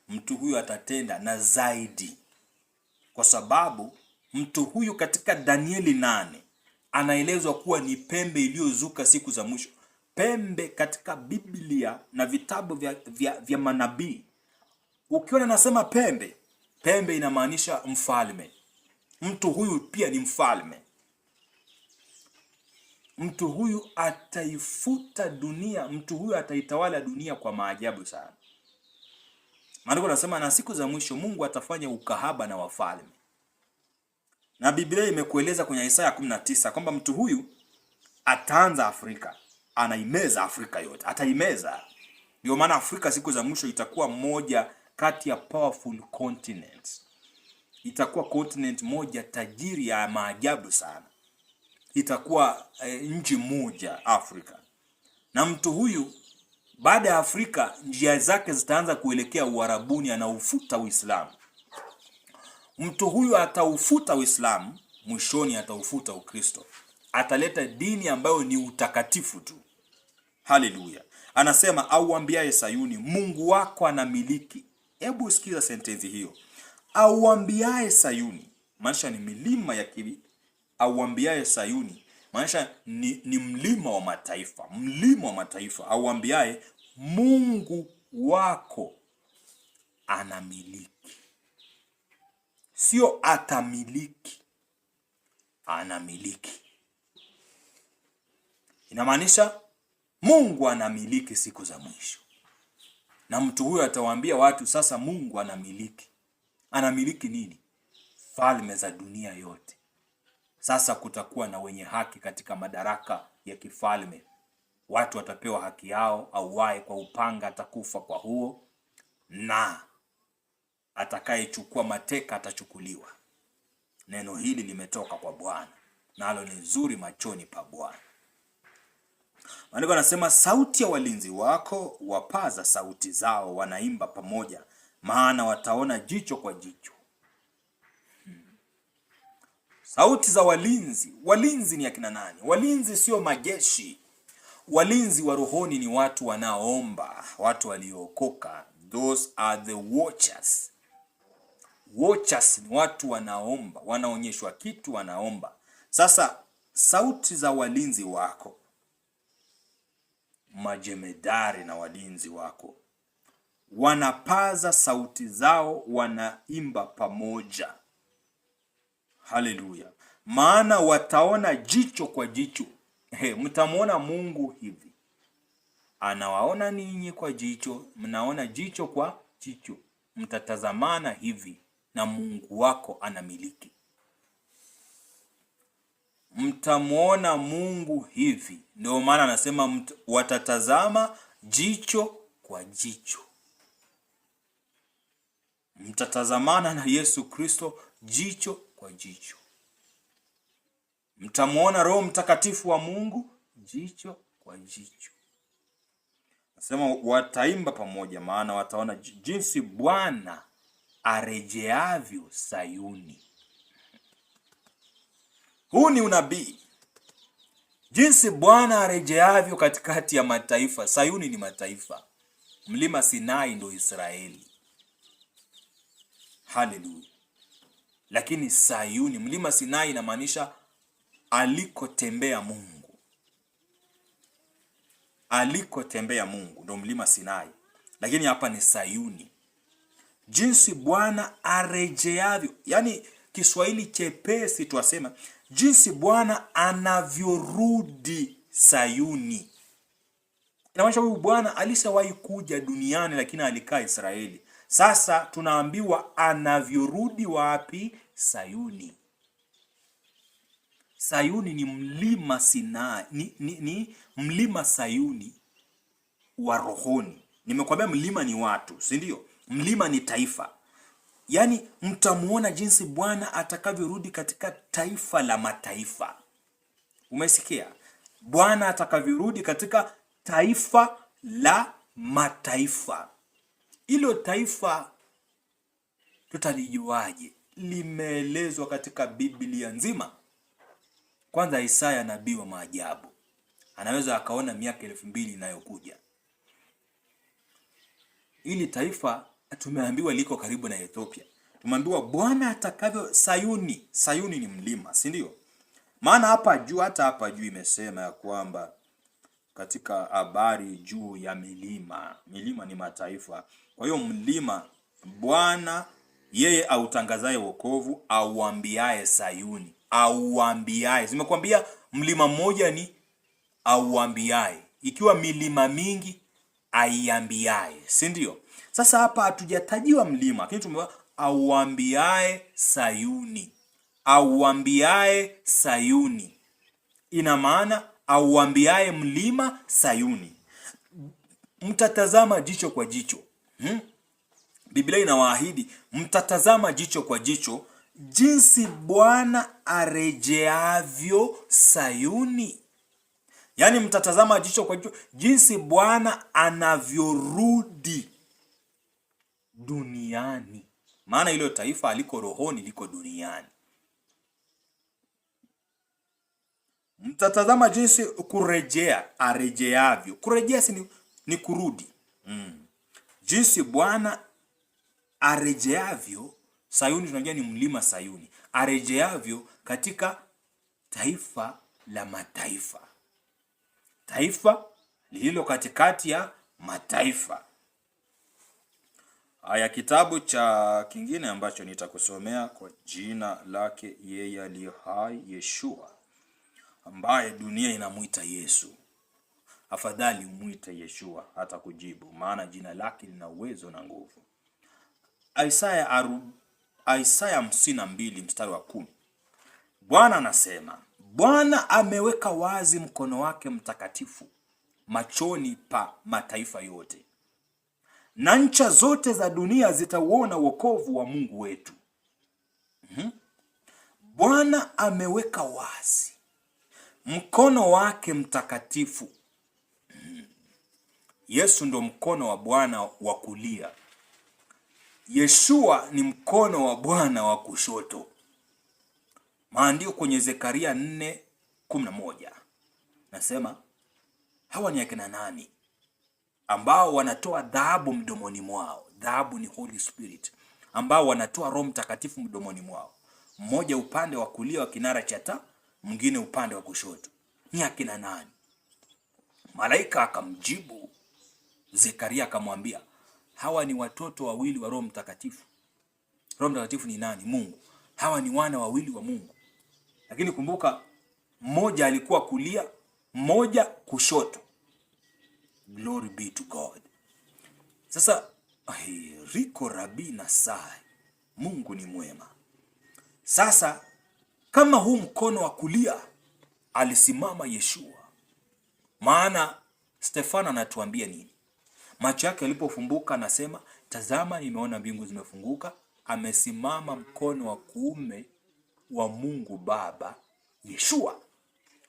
mtu huyu atatenda na zaidi. Kwa sababu mtu huyu katika Danieli 8 anaelezwa kuwa ni pembe iliyozuka siku za mwisho. Pembe katika Biblia na vitabu vya manabii, ukiona nasema pembe inamaanisha mfalme. Mtu huyu pia ni mfalme. Mtu huyu ataifuta dunia, mtu huyu ataitawala dunia kwa maajabu sana. Maandiko yanasema na siku za mwisho Mungu atafanya ukahaba na wafalme. Na Biblia imekueleza kwenye Isaya 19 kwamba mtu huyu ataanza Afrika, anaimeza Afrika yote, ataimeza. Ndio maana Afrika siku za mwisho itakuwa moja kati ya powerful continents. Itakuwa continent moja tajiri ya maajabu sana. Itakuwa nchi moja Afrika. Na mtu huyu baada ya Afrika njia zake zitaanza kuelekea Uarabuni, anaufuta Uislamu. Mtu huyu ataufuta Uislamu, mwishoni ataufuta Ukristo. Ataleta dini ambayo ni utakatifu tu. Haleluya. Anasema auambiaye Sayuni, Mungu wako anamiliki. Hebu sikiza sentensi hiyo. Auambiaye Sayuni, maanisha ni milima ya kibi. Auambiaye Sayuni, maanisha ni mlima wa mataifa, mlima wa mataifa. Auambiaye Mungu wako anamiliki. Sio atamiliki, anamiliki. Inamaanisha Mungu anamiliki siku za mwisho. Na mtu huyo atawaambia watu sasa Mungu anamiliki. Anamiliki nini? Falme za dunia yote. Sasa kutakuwa na wenye haki katika madaraka ya kifalme. Watu watapewa haki yao, auaye kwa upanga atakufa kwa huo, na atakayechukua mateka atachukuliwa. Neno hili limetoka kwa Bwana, nalo ni nzuri machoni pa Bwana. Maandiko yanasema, sauti ya walinzi wako wapaza sauti zao, wanaimba pamoja, maana wataona jicho kwa jicho. Sauti za walinzi. Walinzi ni akina nani? Walinzi sio majeshi. Walinzi wa rohoni ni watu wanaoomba, watu waliookoka. Those are the watchers. Watchers ni watu wanaomba, wanaonyeshwa kitu, wanaomba. Sasa sauti za walinzi wako, majemedari na walinzi wako, wanapaza sauti zao, wanaimba pamoja. Haleluya. Maana wataona jicho kwa jicho. Mtamwona Mungu hivi. Anawaona ninyi kwa jicho, mnaona jicho kwa jicho. Mtatazamana hivi na Mungu wako anamiliki. Mtamwona Mungu hivi. Ndio maana anasema watatazama jicho kwa jicho. Mtatazamana na Yesu Kristo jicho kwa jicho. Mtamwona Roho Mtakatifu wa Mungu jicho kwa jicho. Nasema wataimba pamoja, maana wataona jinsi Bwana arejeavyo Sayuni. Huu ni unabii. Jinsi Bwana arejeavyo katikati ya mataifa. Sayuni ni mataifa. Mlima Sinai ndio Israeli. Haleluya. Lakini Sayuni, mlima Sinai inamaanisha alikotembea Mungu. Alikotembea Mungu ndio mlima Sinai. Lakini hapa ni Sayuni. Jinsi Bwana arejeavyo, yani Kiswahili chepesi tuasema, jinsi Bwana anavyorudi Sayuni. Inamaanisha huyu Bwana alishawahi kuja duniani lakini alikaa Israeli. Sasa tunaambiwa anavyorudi wapi? Sayuni. Sayuni ni mlima Sinai, ni mlima Sayuni wa rohoni. Nimekwambia mlima ni watu, si ndio? Mlima ni taifa. Yaani mtamuona jinsi Bwana atakavyorudi katika taifa la mataifa. Umesikia? Bwana atakavyorudi katika taifa la mataifa. Hilo taifa tutalijuaje? Limeelezwa katika Biblia nzima. Kwanza Isaya nabii wa maajabu. Anaweza akaona miaka 2000 inayokuja. Hili taifa tumeambiwa liko karibu na Ethiopia. Tumeambiwa Bwana atakavyo Sayuni. Sayuni ni mlima, si ndio? Maana hapa juu, hata hapa juu imesema ya kwamba katika habari juu ya milima. Milima ni mataifa. Kwa hiyo mlima, Bwana yeye autangazaye wokovu, auambiaye Sayuni. Auambiaye. Zimekwambia mlima mmoja ni auambiaye. Ikiwa milima mingi, aiambiaye, si ndio? Sasa hapa hatujatajiwa mlima, lakini tumewa auambiaye Sayuni. Auambiaye Sayuni. Ina maana auambiaye mlima Sayuni. Mtatazama jicho kwa jicho. Biblia inawaahidi mtatazama jicho kwa jicho jinsi Bwana arejeavyo Sayuni. Yaani mtatazama jicho kwa jicho jinsi Bwana anavyorudi duniani. Maana hilo taifa aliko rohoni, liko duniani. Mtatazama jinsi kurejea, arejeavyo. Kurejea ni kurudi. Jinsi Bwana arejeavyo Sayuni. Tunajua ni mlima Sayuni. Arejeavyo katika taifa la mataifa. Taifa lililo katikati ya mataifa. Haya, kitabu cha kingine ambacho nitakusomea kwa jina lake yeye aliye hai, Yeshua, ambaye dunia inamuita Yesu. Afadhali umuite Yeshua hata kujibu, maana jina lake lina uwezo na nguvu. Isaya 52 mstari wa 10. Bwana anasema, Bwana ameweka wazi mkono wake mtakatifu machoni pa mataifa yote, na ncha zote za dunia zitauona wokovu wa Mungu wetu. Bwana ameweka wazi mkono wake mtakatifu. Yesu ndo mkono wa Bwana wa kulia. Yeshua ni mkono wa Bwana wa kushoto. Maandiko kwenye Zekaria 4:11 nasema, hawa ni akina nani ambao wanatoa dhahabu mdomoni mwao? Dhahabu ni Holy Spirit, ambao wanatoa Roho Mtakatifu mdomoni mwao, mmoja upande wa kulia wa kinara cha taa, mwingine upande wa kushoto. Ni akina nani? Malaika akamjibu Zekaria akamwambia, hawa ni watoto wawili wa Roho Mtakatifu. Roho Mtakatifu ni nani? Mungu. Hawa ni wana wawili wa Mungu. Lakini kumbuka, mmoja alikuwa kulia, mmoja kushoto. Glory be to God. Sasa riko rabi na sai, Mungu ni mwema. Sasa kama huu mkono wa kulia alisimama Yeshua, maana Stefano anatuambia nini? Macho yake alipofumbuka anasema, tazama nimeona mbingu zimefunguka, amesimama mkono wa kuume wa Mungu Baba Yeshua.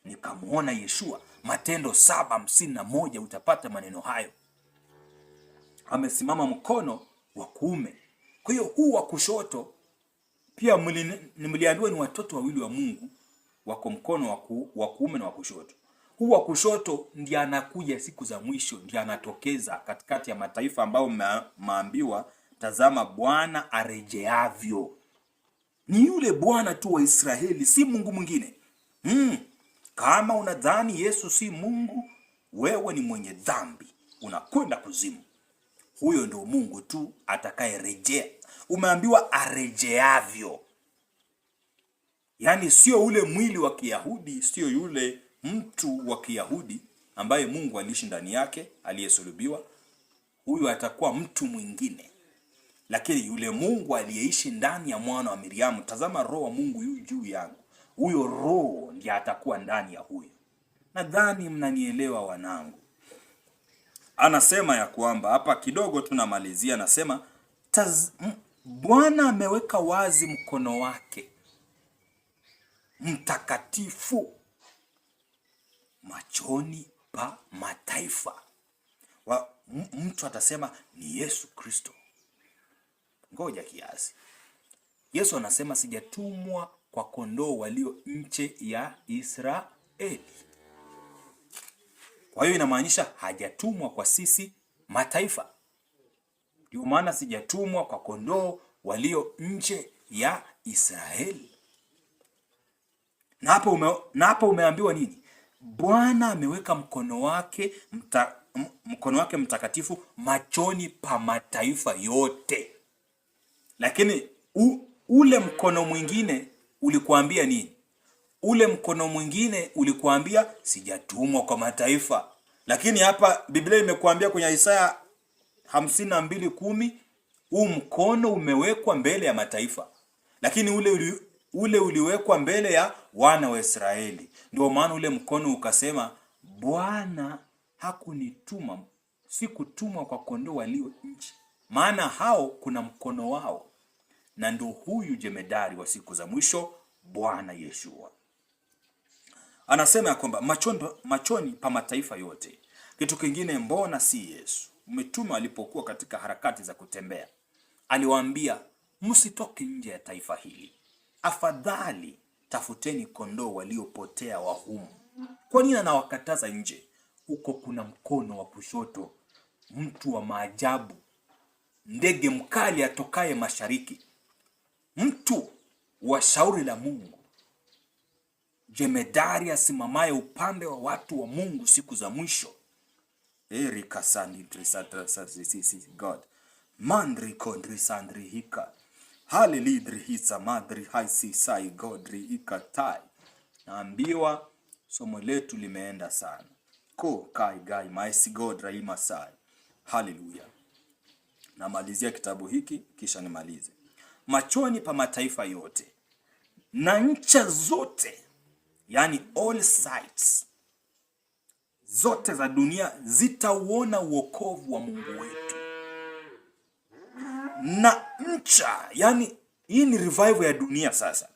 Nikamuona Yeshua. Matendo 7:51 utapata maneno hayo. Amesimama mkono wa kuume. Kwa hiyo huu wa kushoto pia mliambiwa ni watoto wawili wa Mungu wako mkono wa kuume na wa kushoto. Huu wa kushoto ndiye anakuja siku za mwisho, ndiye anatokeza katikati ya mataifa ambao maambiwa, tazama Bwana arejeavyo. Ni yule Bwana tu wa Israeli, si Mungu mwingine. Kama unadhani Yesu si Mungu, wewe ni mwenye dhambi, unakwenda kuzimu. Huyo ndio Mungu tu atakayerejea. Umeambiwa arejeavyo. Yaani sio ule mwili wa Kiyahudi, sio yule mtu wa Kiyahudi ambaye Mungu aliishi ndani yake, aliyesulubiwa. Huyu atakuwa mtu mwingine. Lakini yule Mungu aliyeishi ndani ya mwana wa Miriamu, tazama roho wa Mungu yu juu yangu. Huyo roho ndiye atakuwa ndani ya huyo. Nadhani mnanielewa wanangu. Anasema ya kwamba hapa kidogo tunamalizia, anasema Bwana ameweka wazi mkono wake mtakatifu machoni pa mataifa. Mtu atasema ni Yesu Kristo. Ngoja kiasi. Yesu anasema sijatumwa kwa kondoo walio nje ya Israeli. Kwa hiyo inamaanisha hajatumwa kwa sisi mataifa. Ndio maana sijatumwa kwa kondoo walio nje ya Israeli. Na hapo umeambiwa nini? Bwana ameweka mkono wake mtakatifu machoni pa mataifa yote. Lakini ule mkono mwingine ulikuambia nini? Ule mkono mwingine ulikuambia sijatumwa kwa mataifa. Lakini hapa Biblia imekuambia kwenye Isaya 52:10, huu mkono umewekwa mbele ya mataifa. Lakini ule uliwekwa mbele ya wana wa Israeli. Ndio maana ule mkono ukasema, Bwana hakunituma, sikutumwa kwa kondoo walio nje. Maana hao kuna mkono wao. Na ndio huyu jemedari wa siku za mwisho, Bwana Yeshua. Anasema ya kwamba machoni pa mataifa yote. Kitu kingine, mbona si Yesu? Mtume alipokuwa katika harakati za kutembea, aliwaambia msitoke nje ya taifa hili. Afadhali tafuteni kondoo waliopotea wa humu. Kwa nini anawakataza nje? Huko kuna mkono wa kushoto, mtu wa maajabu, ndege mkali atokaye mashariki, mtu wa shauri la Mungu, jemedari asimamaye upande wa watu wa Mungu siku za mwisho. Erika sandi God mandri kondri sandri hika halilidri hisa madri haisi sai godri ikatai. Naambiwa somo letu limeenda sana. Ko kai gai maisi godra imasai. Haleluya. Namalizia kitabu hiki kisha nimalize. Machoni pa mataifa yote. na ncha zote, yani all sides zote za dunia zitauona uokovu wa Mungu wetu. Na ncha, yani hii ni revival ya dunia sasa.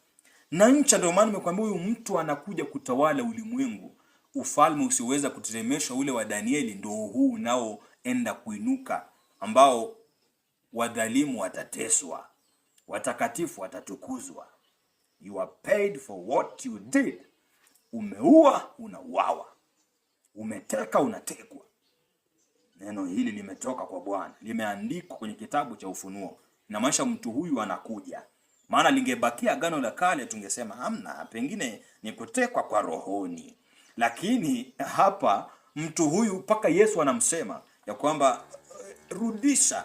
Na ncha, ndio maana nimekuambia huyu mtu anakuja kutawala ulimwengu. Ufalme usioweza kutetemeshwa ule wa Danieli ndio huu unaoenda kuinuka, ambao wadhalimu watateswa, watakatifu watatukuzwa. You are paid for what you did. Umeua, unauawa. Umeteka, unatekwa. Neno hili limetoka kwa Bwana, limeandikwa kwenye kitabu cha Ufunuo. Na maisha mtu huyu anakuja. Maana lingebakia Agano la Kale tungesema hamna, pengine ni kutekwa kwa rohoni. Lakini hapa mtu huyu mpaka Yesu anamsema ya kwamba rudisha,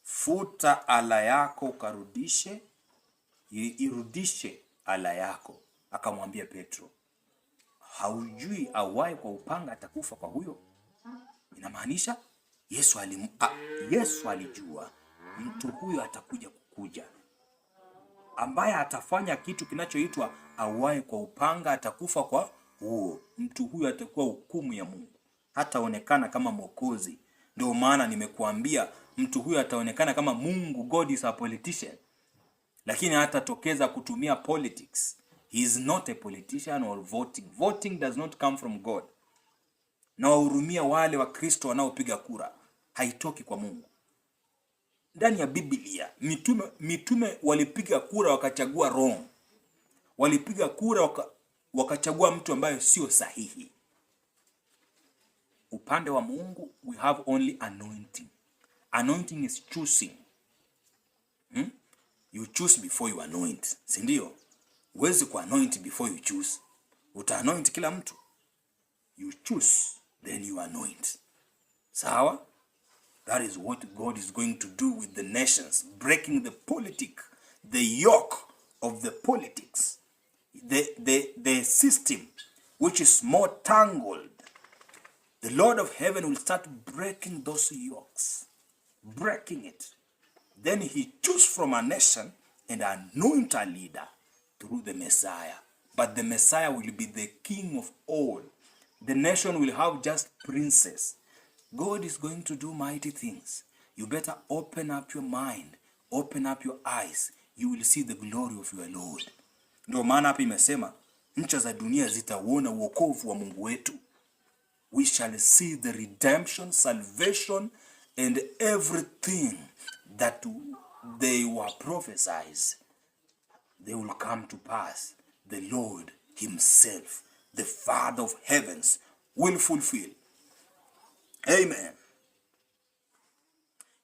futa ala yako ukarudishe, irudishe ala yako. Akamwambia Petro, haujui awai kwa upanga atakufa kwa huyo? Inamaanisha Yesu alijua mtu huyo atakuja kukuja, ambaye atafanya kitu kinachoitwa awai kwa upanga atakufa kwa huo. Mtu huyo atakuwa hukumu ya Mungu, hataonekana kama Mwokozi. Ndio maana nimekuambia mtu huyo ataonekana kama Mungu. God is a politician, lakini hatatokeza kutumia politics. He is not a politician or voting. Voting does not come from God. Na wahurumia wale wa Kristo wanaopiga kura, haitoki kwa Mungu. Ndani ya Biblia mitume walipiga kura wakachagua wrong. Walipiga kura wakachagua mtu ambaye sio sahihi. Upande wa Mungu we have only anointing. Anointing is choosing. You choose before you anoint. Si ndio? Huwezi ku anoint before you choose. Uta anoint kila mtu. You choose, then you anoint. Sawa? That is what God is going to do with the nations, breaking the yoke of the politics, the system which is more tangled. The Lord of heaven will start breaking those yokes, breaking it. Then he chooses from a nation and anoint a leader through the Messiah. But the Messiah will be the king of all. The nation will have just princes. God is going to do mighty things. You better open up your mind, open up your eyes. You will see the glory of your Lord. Ndio maana hapa imesema ncha za dunia zitauona wokovu wa Mungu wetu. We shall see the redemption, salvation, and everything that they were prophesied. They will come to pass. The Lord himself, the Father of heavens, will fulfill. Amen.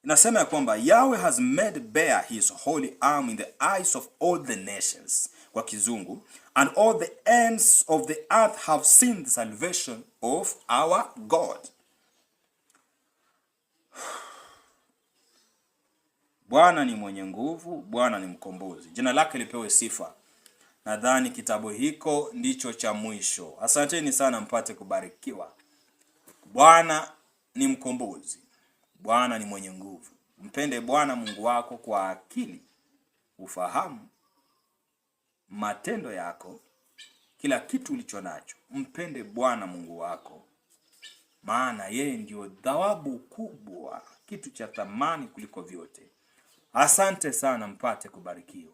Inasema ya kwamba Yahweh has made bare his holy arm in the eyes of all the nations, kwa kizungu, and all the ends of the earth have seen the salvation of our God. Bwana ni mwenye nguvu, Bwana ni mkombozi. Jina lake lipewe sifa. Nadhani kitabu hiko ndicho cha mwisho. Asanteni sana, mpate kubarikiwa. Bwana ni mkombozi. Bwana ni mwenye nguvu. Mpende Bwana Mungu wako kwa akili, ufahamu, matendo yako, kila kitu ulicho nacho. Mpende Bwana Mungu wako, maana yeye ndio thawabu kubwa, kitu cha thamani kuliko vyote. Asante sana, mpate kubarikiwa.